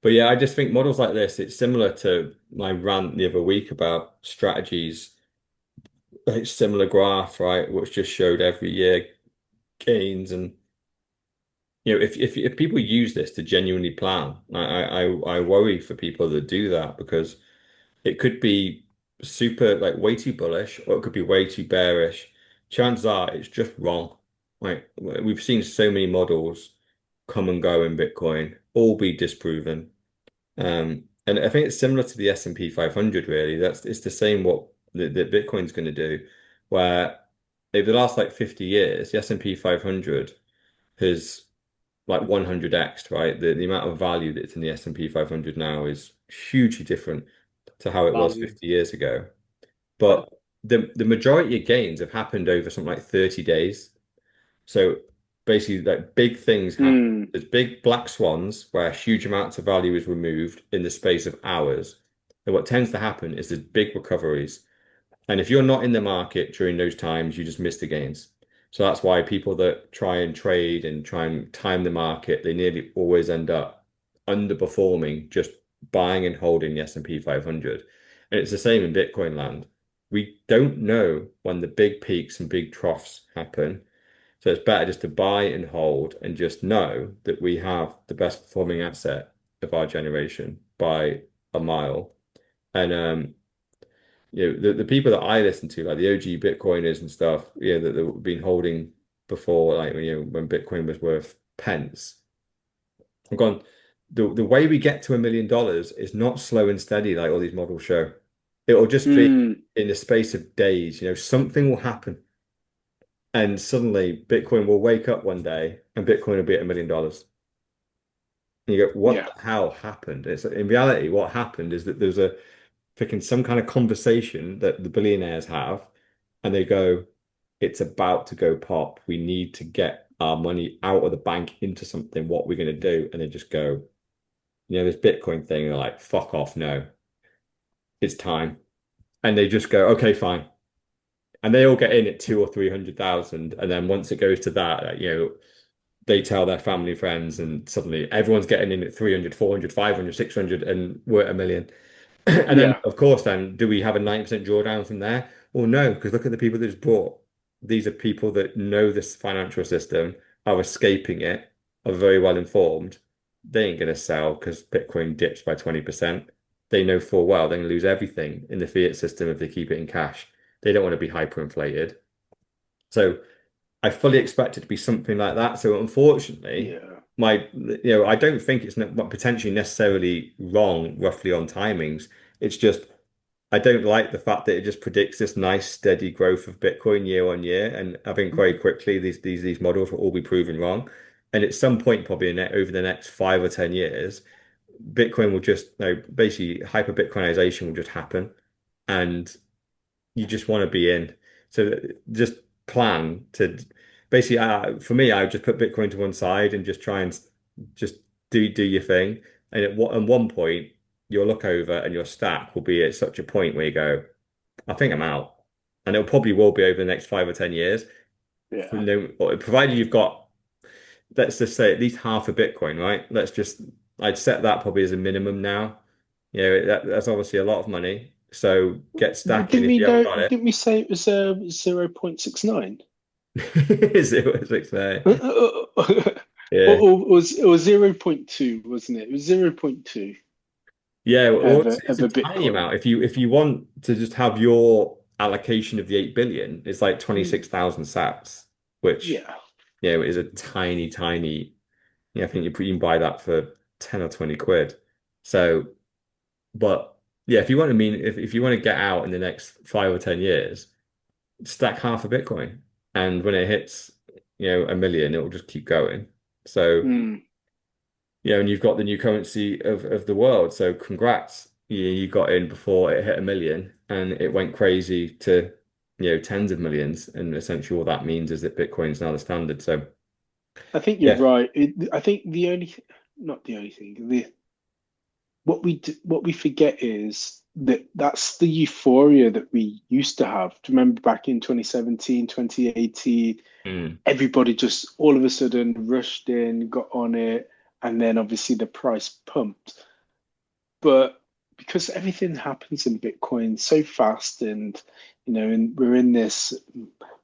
But yeah, I just think models like this, it's similar to my rant the other week about strategies. It's similar graph, right, which just showed every year gains. And if people use this to genuinely plan, I worry for people that do that because it could be super like way too bullish or it could be way too bearish. Chances are it's just wrong. Like we've seen so many models come and go in Bitcoin, all be disproven. And I think it's similar to the S&P 500 really. It's the same what that Bitcoin's going to do, where over the last like 50 years, the S&P 500 has like 100x, right? The amount of value that's in the S&P 500 now is hugely different to how it was Value. 50 years ago. But the majority of gains have happened over something like 30 days. So basically, like big things happen. Mm, There's big black swans where huge amounts of value is removed in the space of hours. And what tends to happen is there's big recoveries. And if you're not in the market during those times, you just miss the gains. So that's why people that try and trade and try and time the market, they nearly always end up underperforming just buying and holding the S&P 500. And it's the same in Bitcoin land. We don't know when the big peaks and big troughs happen. So it's better just to buy and hold and just know that we have the best performing asset of our generation by a mile. And the people that I listen to, like the OG Bitcoiners and stuff, that have been holding before, like when Bitcoin was worth pence. I've gone, the way we get to $1 million is not slow and steady like all these models show. It'll just be mm, in the space of days, something will happen. And suddenly Bitcoin will wake up one day and Bitcoin will be at $1 million. And you go, what yeah. the hell happened? It's in reality, what happened is that there's a freaking some kind of conversation that the billionaires have, and they go, it's about to go pop. We need to get our money out of the bank into something. What we're going to do? And they just go, this Bitcoin thing, they're like, fuck off, no, it's time. And they just go, okay, fine. And they all get in at 2 or 300,000. And then once it goes to that, they tell their family, friends, and suddenly everyone's getting in at 300, 400, 500, 600, and we're at a million. And then, Yeah. of course, then do we have a 90% drawdown from there? Well, no, because look at the people that just bought. These are people that know this financial system, are escaping it, are very well informed. They ain't going to sell because Bitcoin dips by 20%. They know full well they're going to lose everything in the fiat system if they keep it in cash. They don't want to be hyperinflated. So I fully expect it to be something like that. So unfortunately, Yeah. I don't think it's potentially necessarily wrong roughly on timings. It's just I don't like the fact that it just predicts this nice steady growth of Bitcoin year on year, and I think very quickly these models will all be proven wrong. And at some point, probably over the next 5 or 10 years, Bitcoin will just basically hyper Bitcoinization will just happen, and you just want to be in. So just plan to basically, for me, I would just put Bitcoin to one side and just try and just do your thing. And at one point, you'll look over and your stack will be at such a point where you go, I think I'm out. And it probably will be over the next 5 or 10 years. Yeah. Provided you've got, let's just say at least half a Bitcoin, right? I'd set that probably as a minimum now. That's obviously a lot of money. So get Well, stacking if you haven't got it. didn't we say it was 0.69? 0.6 Or, there. Yeah. it was 0.2, wasn't it? It was 0.2 Yeah, well, it's of a a tiny Bitcoin. amount. If you want to just have your allocation of the 8 billion, it's like Mm, 26,000 sats, which yeah. is a tiny, tiny. I think you can buy that for 10 or 20 quid. So, but yeah, if you want to get out in the next 5 or 10 years, stack half a Bitcoin. And when it hits, a million, it will just keep going. So Mm. and you've got the new currency of the world. So congrats. You got in before it hit a million and it went crazy to, tens of millions. And essentially all that means is that Bitcoin is now the standard. So I think you're yeah. right. I think not the only thing, what we forget is that that's the euphoria that we used to have. Do you remember back in 2017, 2018? Mm. Everybody just all of a sudden rushed in, got on it, and then obviously the price pumped. but because everything happens in Bitcoin so fast, and and we're in this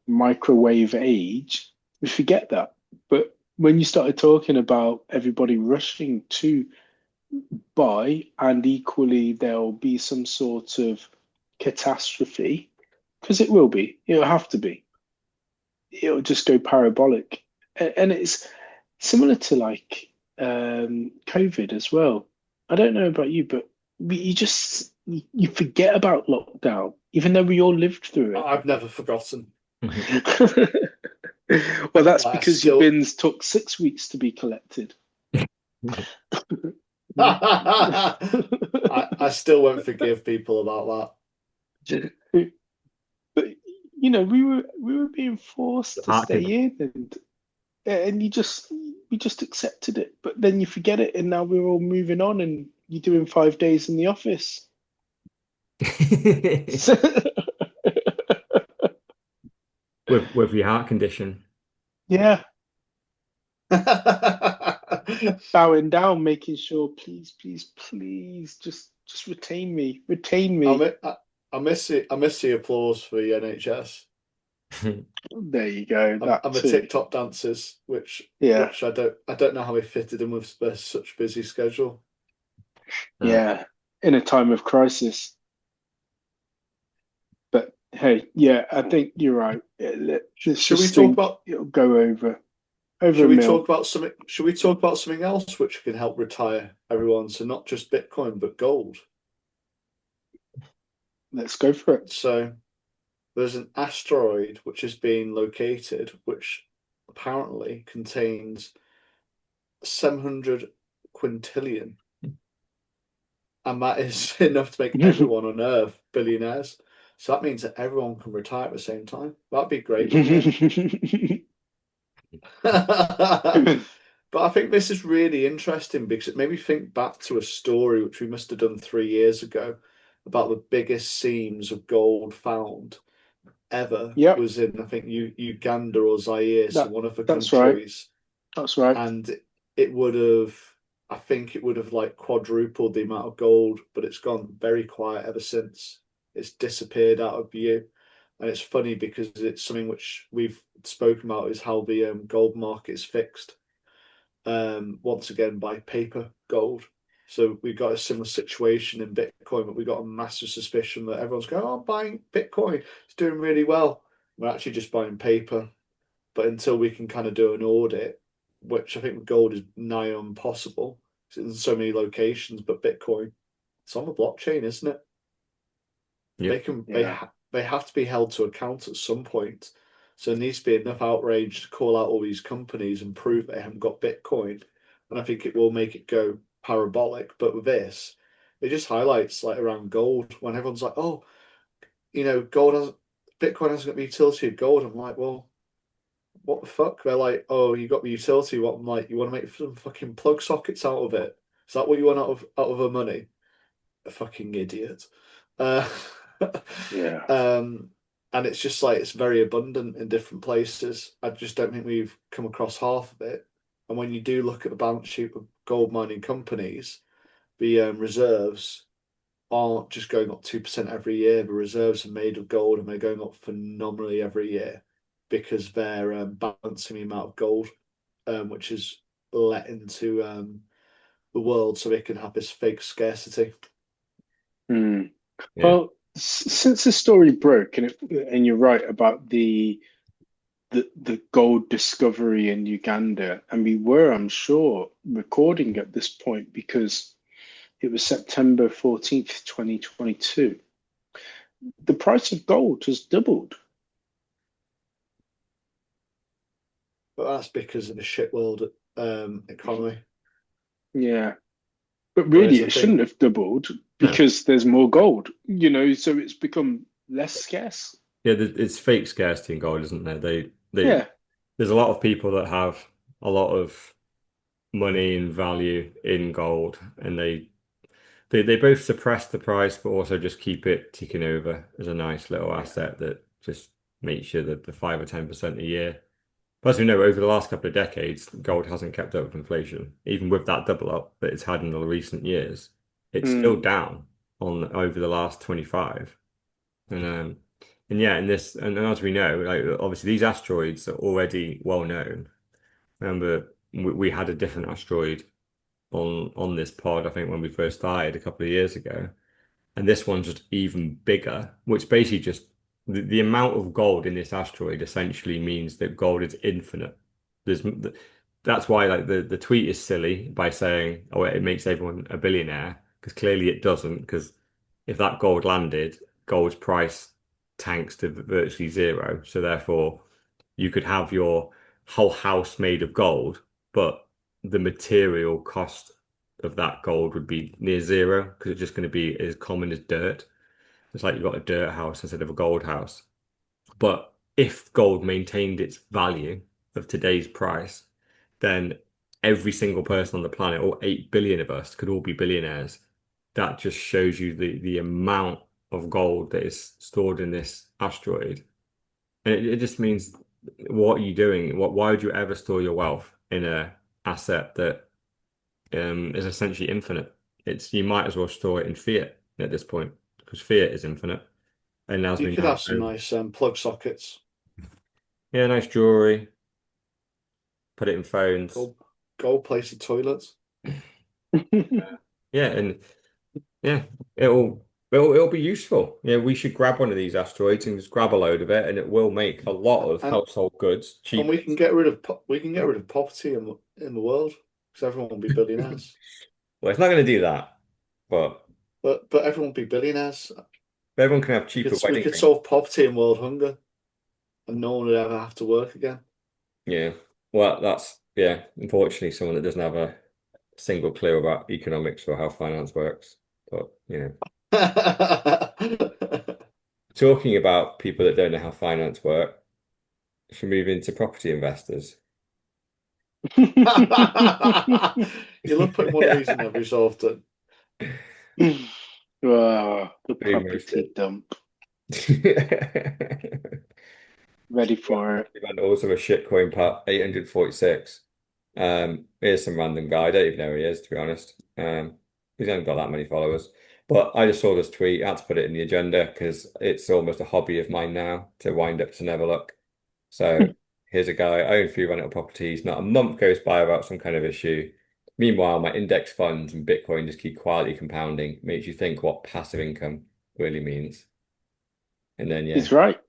microwave age, we forget that. But when you started talking about everybody rushing to buy, and equally there'll be some sort of catastrophe, because it will be, it'll have to be, it'll just go parabolic. And it's similar to like COVID as well. I don't know about you, but you just you forget about lockdown, even though we all lived through I've never forgotten. it. Well, that's Like I because your still, bins took 6 weeks to be collected. I still won't forgive people about But we were being forced to Art can stay in, and we just accepted it. But then you forget it, and now we're all moving on, and you're doing 5 days in the office. with your heart condition. Yeah, that. bowing down, making sure, please, please, please, just retain I, me. mi- I, I miss it. I miss the applause for the NHS There you go, that and the too. TikTok dances, Yeah, which I don't know how we fitted in with such busy schedule. yeah, in a time of crisis. But hey, yeah, I think you're right. Let's Should we just talk think about it'll go over a mil. something? Should we talk about something else which can help retire everyone? So not just Bitcoin, but gold. Let's go for it. So there's an asteroid which is being located, which apparently contains 700 quintillion, and that is enough to make everyone on Earth billionaires. So that means that everyone can retire at the same time. That'd be great, wouldn't it? But I think this is really interesting because it made me think back to a story which we must have done 3 years ago about the biggest seams of gold found ever Yep, was in, I think, Uganda or Zaire, so that one of the that's right. countries. That's right. And it would have, I think it would have like quadrupled the amount of gold, but it's gone very quiet ever since. It's disappeared out of view. And it's funny because it's something which we've spoken about is how the gold market is fixed once again by paper gold. So we've got a similar situation in Bitcoin, but we've got a massive suspicion that everyone's going, oh, I'm buying Bitcoin. It's doing really well. We're actually just buying paper. But until we can kind of do an audit, which I think with gold is nigh impossible, it's in so many locations, but Bitcoin, it's on the blockchain, isn't it? They Yep. can Yeah. they have to be held to account at some point. So there needs to be enough outrage to call out all these companies and prove they haven't got Bitcoin. And I think it will make it go parabolic. But with this, it just highlights like around gold when everyone's like, oh, gold has Bitcoin hasn't got the utility of gold. I'm like, well, what the fuck? They're like, oh, you got the utility. What? I'm like, you want to make some fucking plug sockets out of it? Is that what you want out of the money? A fucking idiot. Uh, Yeah. um, and it's just like it's very abundant in different places. I just don't think we've come across half of it. And when you do look at the balance sheet of gold mining companies, the reserves aren't just going up 2% every year. The reserves are made of gold and they're going up phenomenally every year because they're balancing the amount of gold which is let into the world so it can have this fake scarcity. Hmm. Yeah. Well, since the story broke, and you're right about the gold discovery in Uganda, and we were, I'm sure, recording at this point because it was September 14th, 2022. The price of gold has doubled. But that's because of the shit world economy. Yeah. But really, Whereas I it shouldn't think, have doubled No. because there's more gold, so it's become less scarce. Yeah, it's fake scarcity in gold, isn't there? Yeah. There's a lot of people that have a lot of money and value in gold, and they both suppress the price, but also just keep it ticking over as a nice little Yeah. asset that just makes sure that the 5 or 10% a year. But as we know, over the last couple of decades, gold hasn't kept up with inflation, even with that double up that it's had in the recent years. it's still Mm. down on over the last 25. And and yeah, and as we know, like obviously these asteroids are already well known. Remember, we had a different asteroid on this pod, I think, when we first started a couple of years ago. And this one's just even bigger, which basically just the amount of gold in this asteroid essentially means that gold is infinite. There's that's why like the tweet is silly by saying, oh, it makes everyone a billionaire, because clearly it doesn't, because if that gold landed, gold's price tanks to virtually zero. So therefore you could have your whole house made of gold, but the material cost of that gold would be near zero because it's just going to be as common as dirt. It's like you've got a dirt house instead of a gold house. But if gold maintained its value of today's price, then every single person on the planet, all 8 billion of us, could all be billionaires. That just shows you the amount of gold that is stored in this asteroid. And it just means, what are you doing? Why would you ever store your wealth in a asset that is essentially infinite? You might as well store it in fiat at this point because fiat is infinite. And as You we could now have some know, nice plug sockets, yeah, nice jewelry, put it in phones. gold, gold plated toilets. Yeah, and yeah, it'll be useful. Yeah, we should grab one of these asteroids and just grab a load of it, and it will make a lot of And household goods and cheaper. we can get rid of poverty in the world because everyone will be billionaires. Well, it's not going to do that, but But everyone will be billionaires. everyone can have cheaper We wedding could rings. solve poverty and world hunger, and no one would ever have to work again. Yeah. Well, that's yeah. Unfortunately, someone that doesn't have a single clue about economics or how finance works. But talking about people that don't know how finance work, should move into property investors. You love putting one of these in every so often. The Pretty much property it. dump. Ready for it. And also a shitcoin pat 846. Here's some random guy. I don't even know who he is, to be honest. He's only got that many followers. But I just saw this tweet. I had to put it in the agenda because it's almost a hobby of mine now to wind up to never look. So here's a guy. I own 3 rental properties. Not a month goes by without some kind of issue. Meanwhile, my index funds and Bitcoin just keep quietly compounding. Makes you think what passive income really means. And then, yeah. He's right.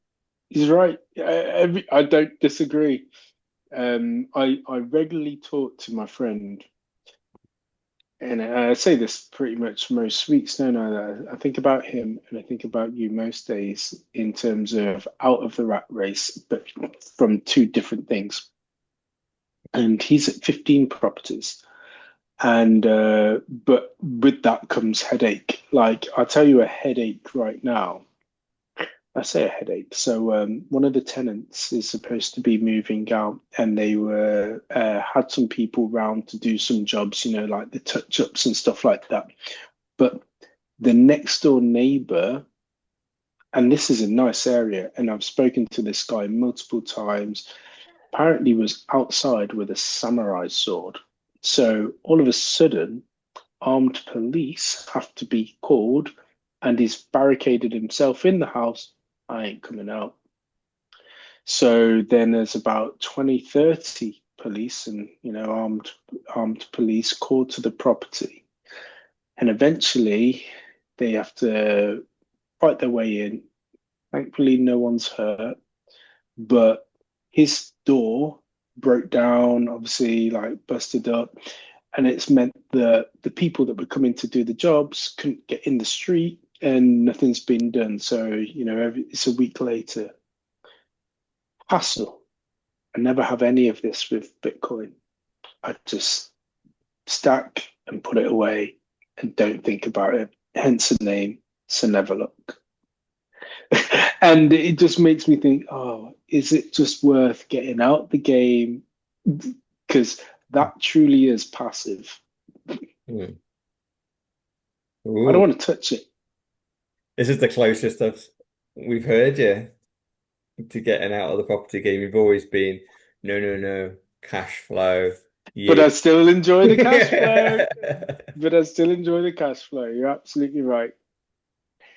He's right. I don't disagree. I regularly talk to my friend, and I say this pretty much most weeks. No. I think about him, and I think about you most days in terms of out of the rat race, but from two different things. And he's at 15 properties, and but with that comes headache. Like I'll tell you a headache right now. I say a headache. So one of the tenants is supposed to be moving out, and they were had some people round to do some jobs, like the touch ups and stuff like that. But the next door neighbor, and this is a nice area, and I've spoken to this guy multiple times, apparently was outside with a samurai sword. So all of a sudden, armed police have to be called, and he's barricaded himself in the house. I ain't coming out. So then there's about 20, 30 police and armed police called to the property. And eventually they have to fight their way in. Thankfully, no one's hurt, but his door broke down, obviously, like busted up. And it's meant that the people that were coming to do the jobs couldn't get in the street and nothing's been done. So, it's a week later. Hassle. I never have any of this with Bitcoin. I just stack and put it away and don't think about it. Hence the name, so never look. And it just makes me think, oh, is it just worth getting out the game? Because that truly is passive. Hmm. I don't Ooh. want to touch it. This is the closest we've heard you to getting out of the property game. You've always been, no, cash flow. But I still enjoy the cash flow. Yeah. But I still enjoy the cash flow. You're absolutely right.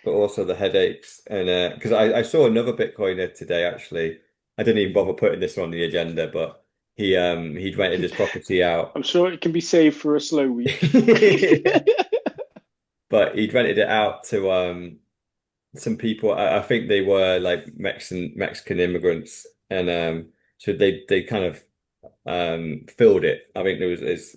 But also the headaches. And because I saw another Bitcoiner today actually. I didn't even bother putting this on the agenda, but he'd rented his property out. I'm sure it can be saved for a slow week. But he'd rented it out to some people. I think they were like Mexican immigrants, and so they kind of filled it. I think there was is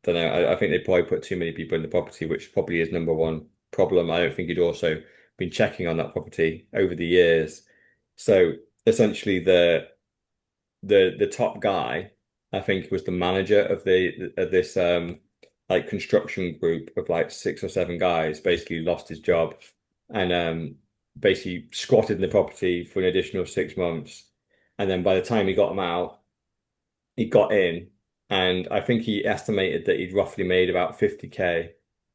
don't know. I think they probably put too many people in the property, which probably is number one problem. I don't think he'd also been checking on that property over the years. So essentially, the top guy, I think, was the manager of the of this like construction group of like 6 or 7 guys. Basically, lost his job and basically squatted in the property for an additional 6 months. And then by the time he got him out, he got in, and I think he estimated that he'd roughly made about 50K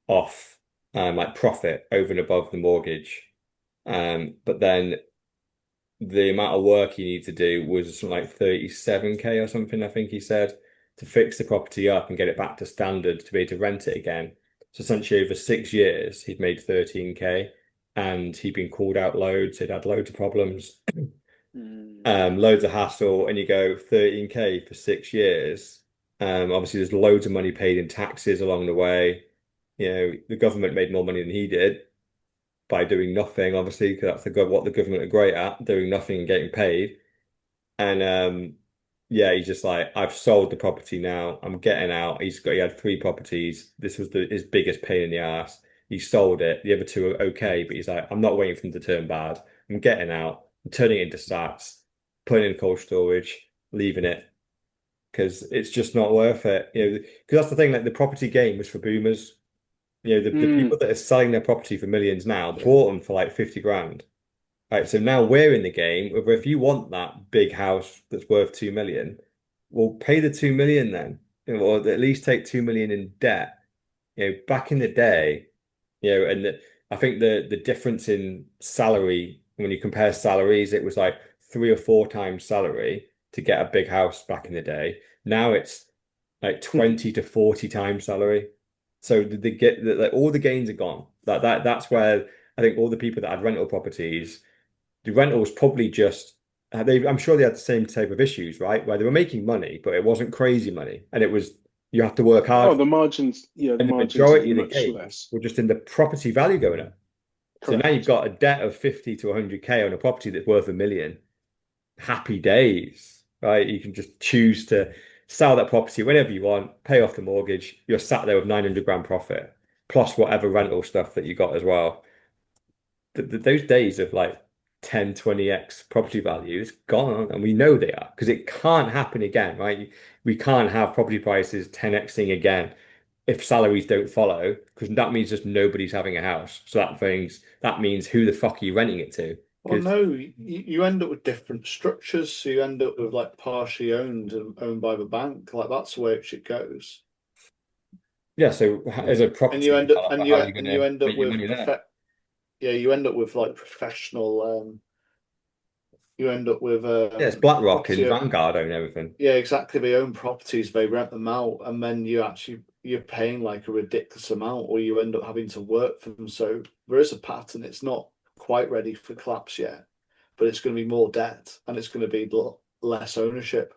off like profit over and above the mortgage. But then the amount of work he needed to do was something like 37K or something, I think he said, to fix the property up and get it back to standard to be able to rent it again. So essentially over 6 years, he'd made 13K and he'd been called out loads. He'd had loads of problems, loads of hassle, and you go 13K for 6 years. Obviously, there's loads of money paid in taxes along the way. You know, the government made more money than he did by doing nothing, obviously, because that's what the government are great at, doing nothing and getting paid. And yeah, he's just like, I've sold the property now. I'm getting out. He had 3 properties. This was his biggest pain in the ass. He sold it. The other 2 are okay, but he's like, I'm not waiting for them to turn bad. I'm getting out. I'm turning it into sats, putting it in cold storage, leaving it because it's just not worth it. You know, because that's the thing. Like the property game was for boomers. You know, the people Mm. that are selling their property for millions now bought them for like 50 grand. Right, so now we're in the game. If you want that big house that's worth 2 million, well, pay the 2 million then, or at least take 2 million in debt. You know, back in the day, you know, and I think the difference in salary when you compare salaries, it was like 3 or 4 times salary to get a big house back in the day. Now it's like 20 to 40 times salary. So they get like all the gains are gone. That's where I think all the people that had rental properties, the rentals probably just I'm sure they had the same type of issues, right? Where they were making money, but it wasn't crazy money, and it was you have to work hard. Oh, the margins, yeah, the And the margins are majority of the much gains less. were just in the property value going up. So now you've Correct. got a debt of 50 to 100K on a property that's worth 1 million. Happy days, right? You can just choose to sell that property whenever you want, pay off the mortgage. You're sat there with 900 grand profit, plus whatever rental stuff that you got as well. Those days of like 10, 20x property values gone, and we know they are because it can't happen again, right? We can't have property prices 10xing again if salaries don't follow, because that means just nobody's having a house. So that means who the fuck are you renting it to? Well, Because no, you end up with different structures. So you end up with like partially owned and owned by the bank. Like that's the way it shit goes. yeah, so as a And property you end up developer, and how you are you going and you to end up make your with money there? yeah, you end up with like professional you end up with Yeah, it's BlackRock and property. Vanguard own everything. Yeah, exactly. They own properties, they rent them out, and then you're paying like a ridiculous amount, or you end up having to work for them. So there is a pattern. It's not quite ready for collapse yet, but it's going to be more debt and it's going to be less ownership.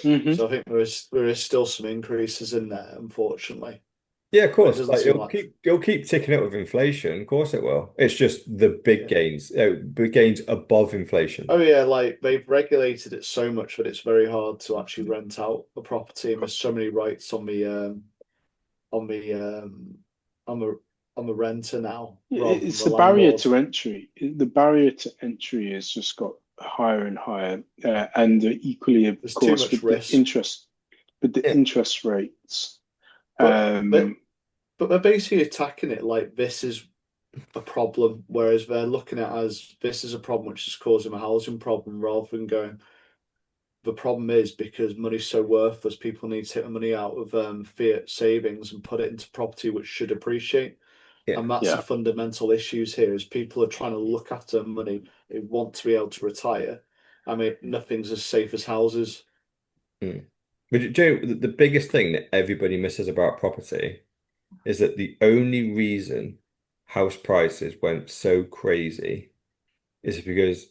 Hmm. So I think there is still some increases in there, unfortunately, Yeah, of but it course. doesn't Like seem like it'll keep ticking up with inflation. Of course it will. It's just the yeah. big gains above inflation. Oh yeah, like they've regulated it so much that it's very hard to actually rent out a property, and there's so many rights on the on the on the renter now rather than It's the the barrier landlord. to entry. The barrier to entry has just got higher and higher, and equally, of There's too course, much risk. with the Yeah. interest rates. But but Um, but they're basically attacking it like this is a problem, whereas they're looking at as this is a problem which is causing a housing problem, rather than going the problem is because money's so worthless, people need to take the money out of fiat savings and put it into property which should appreciate. Yeah. And that's the yeah. fundamental issues here is people are trying to look after money. They want to be able to retire. I mean, nothing's as safe as houses. Mm. But do you know, the biggest thing that everybody misses about property is that the only reason house prices went so crazy is because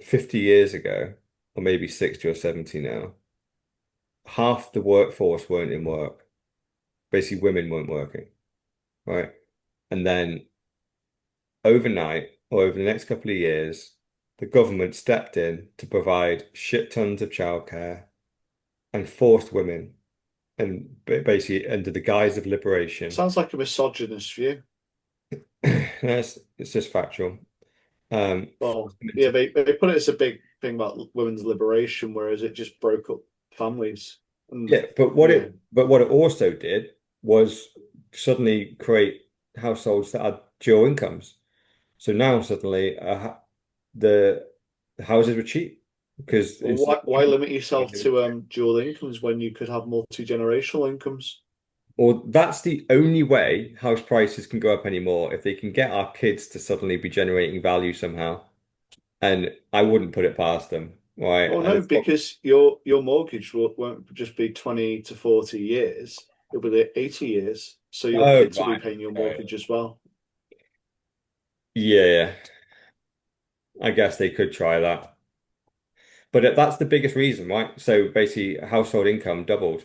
50 years ago, or maybe 60 or 70 now, half the workforce weren't in work. Basically, women weren't working, right? And then overnight, or over the next couple of years, the government stepped in to provide shit tons of childcare and forced women, and basically under the guise of liberation. Sounds like a misogynist view. It's just factual. Well, Forced them yeah, into, they put it as a big thing about women's liberation, whereas it just broke up families. And yeah, yeah, but what it also did was suddenly create households that had dual incomes. So now suddenly the houses were cheap because well, instead why limit yourself of to dual incomes when you could have multi-generational incomes? or that's the only way house prices can go up anymore if they can get our kids to suddenly be generating value somehow. And I wouldn't put it past them, right? Well, And no, it's what, because your mortgage won't just be 20 to 40 years. It'll be 80 years. So your oh, kids will be right. paying your Okay. mortgage as well. Yeah, I guess they could try that. But that's the biggest reason, right? So basically, household income doubled.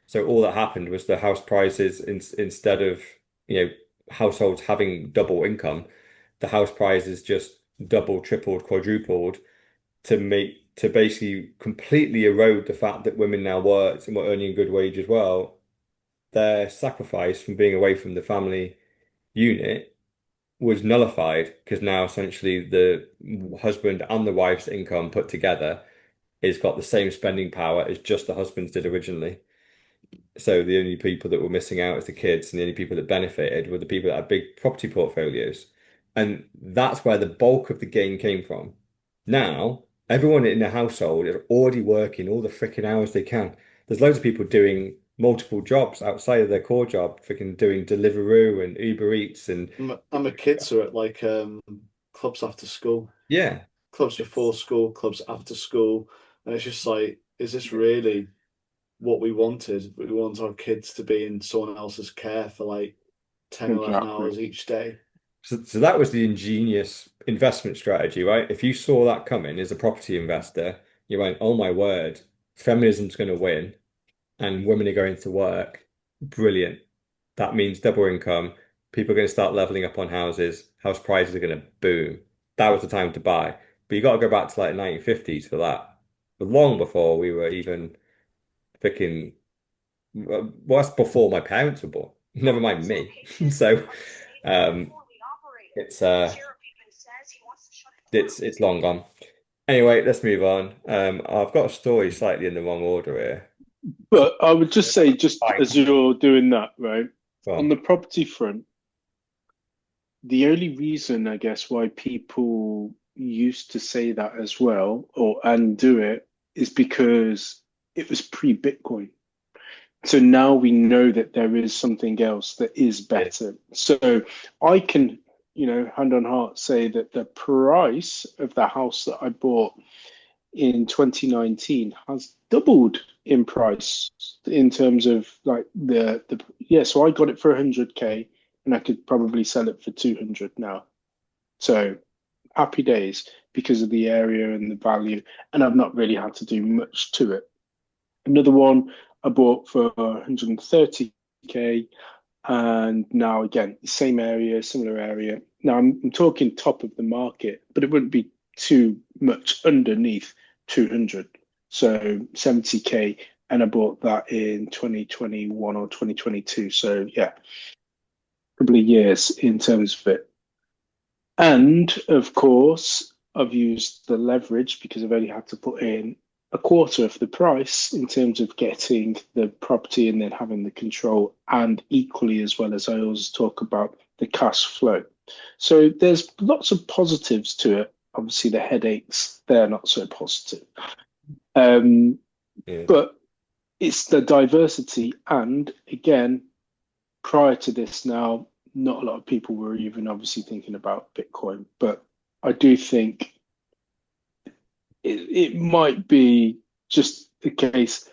So all that happened was the house prices instead of, you know, households having double income, the house prices just doubled, tripled, quadrupled to basically completely erode the fact that women now worked and were earning a good wage as well. Their sacrifice from being away from the family unit was nullified because now essentially the husband and the wife's income put together has got the same spending power as just the husband's did originally. So the only people that were missing out as the kids, and the only people that benefited were the people that had big property portfolios. And that's where the bulk of the gain came from. Now, everyone in the household is already working all the freaking hours they can. There's loads of people doing multiple jobs outside of their core job, freaking doing Deliveroo and Uber Eats and And my kids are at like clubs after school, yeah. clubs before It's school, clubs after school. And it's just like, is this really what we wanted? We want our kids to be in someone else's care for like 10, 11 Exactly. hours each day. so that was the ingenious investment strategy, right? If you saw that coming as a property investor, you went, oh my word, feminism's going to win and women are going to work. Brilliant. That means double income. People are going to start leveling up on houses. House prices are going to boom. That was the time to buy. But you got to go back to like 1950s for that. But long before we were even picking, well, that's before my parents were born. Never mind me. So um, it's it's long gone. Anyway, let's move on. I've got a story slightly in the wrong order here. But I would just say, just Right. as you're doing that, right, Go on on. the property front, the only reason, I guess, why people used to say that as well, or and do it, is because it was pre-Bitcoin. So now we know that there is something else that is Yeah. better. So I can, hand on heart say that the price of the house that I bought in 2019 has doubled in price in terms of like the yeah. So I got it for 100K and I could probably sell it for 200 now. So happy days because of the area and the value, and I've not really had to do much to it. Another one I bought for 130K, and now again, same area, similar area. Now I'm talking top of the market, but it wouldn't be too much underneath 200. So 70K, and I bought that in 2021 or 2022. So yeah, a couple of years in terms of it. And of course, I've used the leverage because I've only had to put in a quarter of the price in terms of getting the property and then having the control, and equally as well as I always talk about the cash flow. So there's lots of positives to it. Obviously, the headaches, they're not so positive. Um, Yeah. but it's the diversity. And again, prior to this now, not a lot of people were even obviously thinking about Bitcoin, but I do think it might be just the case.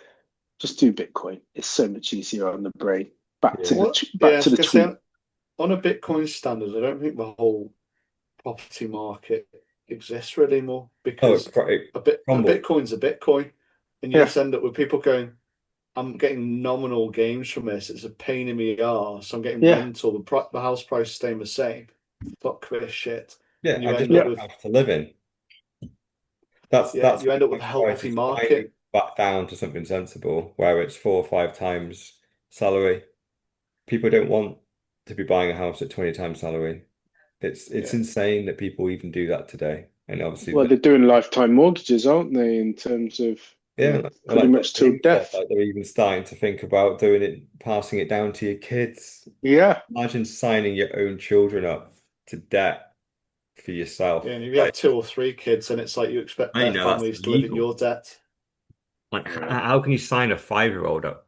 Just do Bitcoin. It's so much easier on the brain. Yeah. Yeah, I Back to was the gonna say tweet. on a Bitcoin standard, I don't think the whole property market exists really anymore Oh, because it a crumbled. Bitcoin's a Bitcoin, and you Yeah, just end up with people going, "I'm getting nominal gains from this. It's a pain in the arse. I'm getting yeah, rental. The house price is staying the same. Fuck this shit." Yeah, And I you just end up want yeah, a with house to live in. That's yeah, that's you when end up with a house price healthy is finally market. back down to something sensible, where it's 4 or 5 times salary. People don't want to be buying a house at 20 times salary. It's Yeah, insane that people even do that today. And obviously, well, they're doing lifetime mortgages, aren't they? In terms of, yeah, well, pretty like much Dr. till Who said, death. like they're even starting to think about doing it, passing it down to your kids. Yeah, Imagine signing your own children up to debt for yourself. yeah. And if you have Like, 2 or 3 kids, then it's like you expect I their know that's families to live in illegal. your debt. Like, yeah. how can you sign a 5-year-old up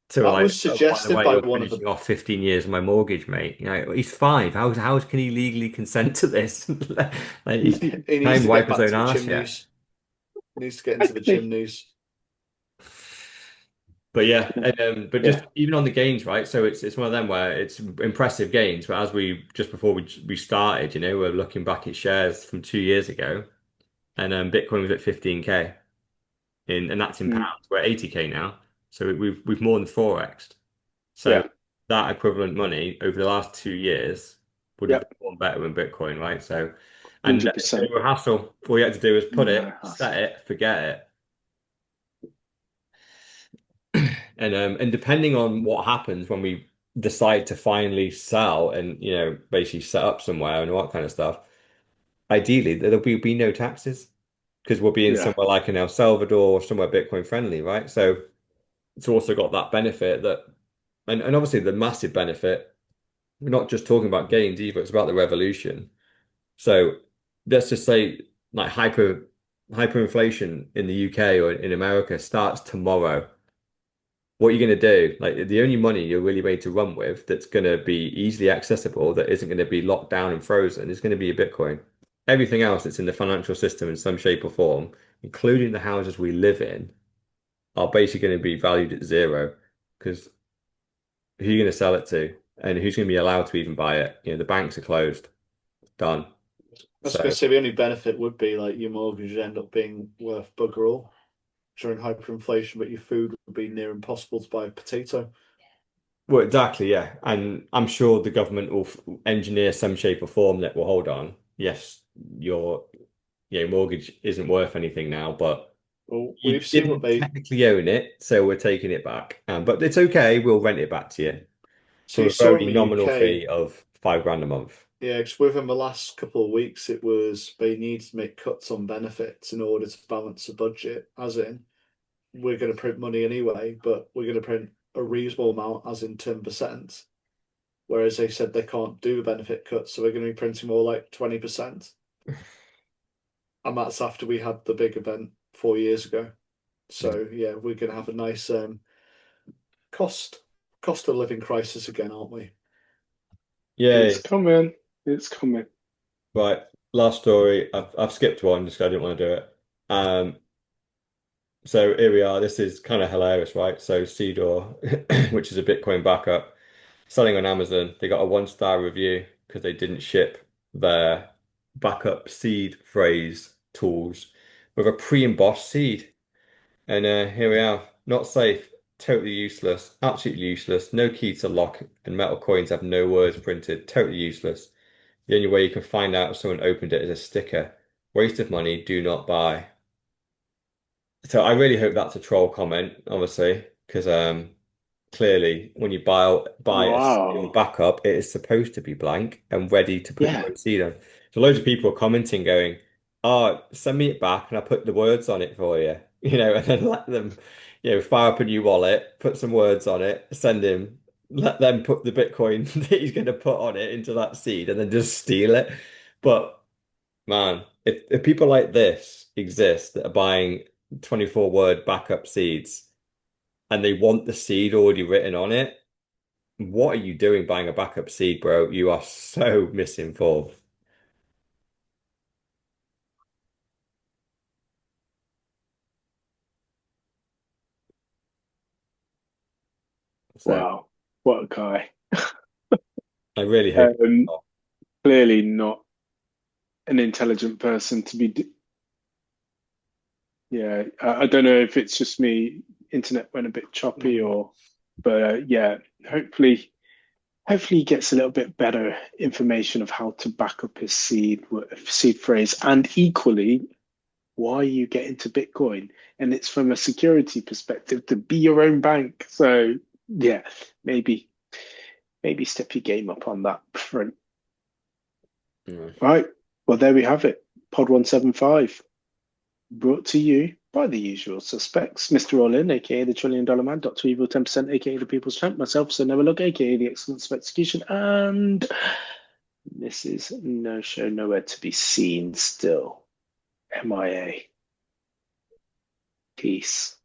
to That like, was oh, by the suggested way, by you're one of the finishing off 15 years of my mortgage, mate. You know, he's 5. How can he legally consent to this? Like, he's he can't needs even to wipe get his back own to the ass yet. chimneys. He needs to get into the Exactly. chimneys. But yeah, Yeah, and, but just yeah, even on the gains, right? So it's one of them where it's impressive gains, but as we just before we started, we're looking back at shares from 2 years ago, and Bitcoin was at 15K and that's in mm, pounds. We're at 80K now, so we've more than 4x'd. So yeah, that equivalent money over the last 2 years would have yeah, performed better than Bitcoin, right? So, and 100%. no hassle. All you had to do was put No it, set hassle. it, forget it, and depending on what happens when we decide to finally sell and basically set up somewhere and all that kind of stuff, ideally there'll be no taxes because we'll be in Yeah, somewhere like in El Salvador or somewhere Bitcoin friendly, right? So it's also got that benefit that, and obviously the massive benefit. We're not just talking about gains either, it's about the revolution. So let's just say like hyperinflation in the UK or in America starts tomorrow. What are you going to do? Like the only money you're really made to run with that's going to be easily accessible, that isn't going to be locked down and frozen, is going to be a Bitcoin. Everything else that's in the financial system in some shape or form, including the houses we live in, are basically going to be valued at zero because who are you going to sell it to? And who's going to be allowed to even buy it? The banks are closed. Done. I was going So, to say the only benefit would be like your mortgage would end up being worth bugger all during hyperinflation, but your food would be near impossible to buy a potato. well, exactly, yeah. And I'm sure the government will engineer some shape or form that will hold on. Yes, your mortgage isn't worth anything now, but Well, you we've seen what didn't they technically own it, so we're taking it back. But it's okay. We'll rent it back to you so for you a saw in very the nominal UK. fee of 5 grand a month. Yeah, because within the last couple of weeks, it was they needed to make cuts on benefits in order to balance the budget. As in, we're going to print money anyway, but we're going to print a reasonable amount, as in 10%. Whereas they said they can't do the benefit cuts, so we're going to be printing more like 20%. And that's after we had the big event 4 years ago. So yeah, we're going to have a nice cost cost of living crisis again, aren't we? it's Yay. coming. It's coming. Right. Last story. I've skipped one just 'cause I didn't want to do it. So here we are. This is kind of hilarious, right? So Cedar, which is a Bitcoin backup, selling on Amazon. They got a 1-star review because they didn't ship their backup seed phrase tools with a pre-embossed seed. And here we are. Not safe, totally useless, absolutely useless. No key to lock, and metal coins have no words printed. Totally useless. The only way you can find out if someone opened it is a sticker. Waste of money, do not buy. So I really hope that's a troll comment, obviously, because clearly when you buy a steel Wow. backup, it is supposed to be blank and ready to put your Yeah. own seed on. So loads of people are commenting going, "Oh, send me it back and I'll put the words on it for you," and then let them, fire up a new wallet, put some words on it, send him, let them put the Bitcoin that he's going to put on it into that seed, and then just steal it. But man, if people like this exist that are buying 24-word backup seeds and they want the seed already written on it, what are you doing buying a backup seed, bro? You are so misinformed. So Wow, what a guy. I really hope it's Um, not. clearly not an intelligent person to be. Yeah, I don't know if it's just me. Internet went a bit choppy, or, but yeah, hopefully, hopefully he gets a little bit better information of how to back up his seed phrase, and equally why you get into Bitcoin. And it's from a security perspective to be your own bank. So yeah, maybe step your game up on that front. Mm. Right. Well, there we have it. Pod 175, brought to you by the usual suspects. Mr. All-In, aka the Trillion Dollar Man, Dr. Evil 10%, aka the People's Champ, myself, So Never Look, aka the Excellence of Execution, and this is No Show Nowhere to be Seen still. MIA. Peace.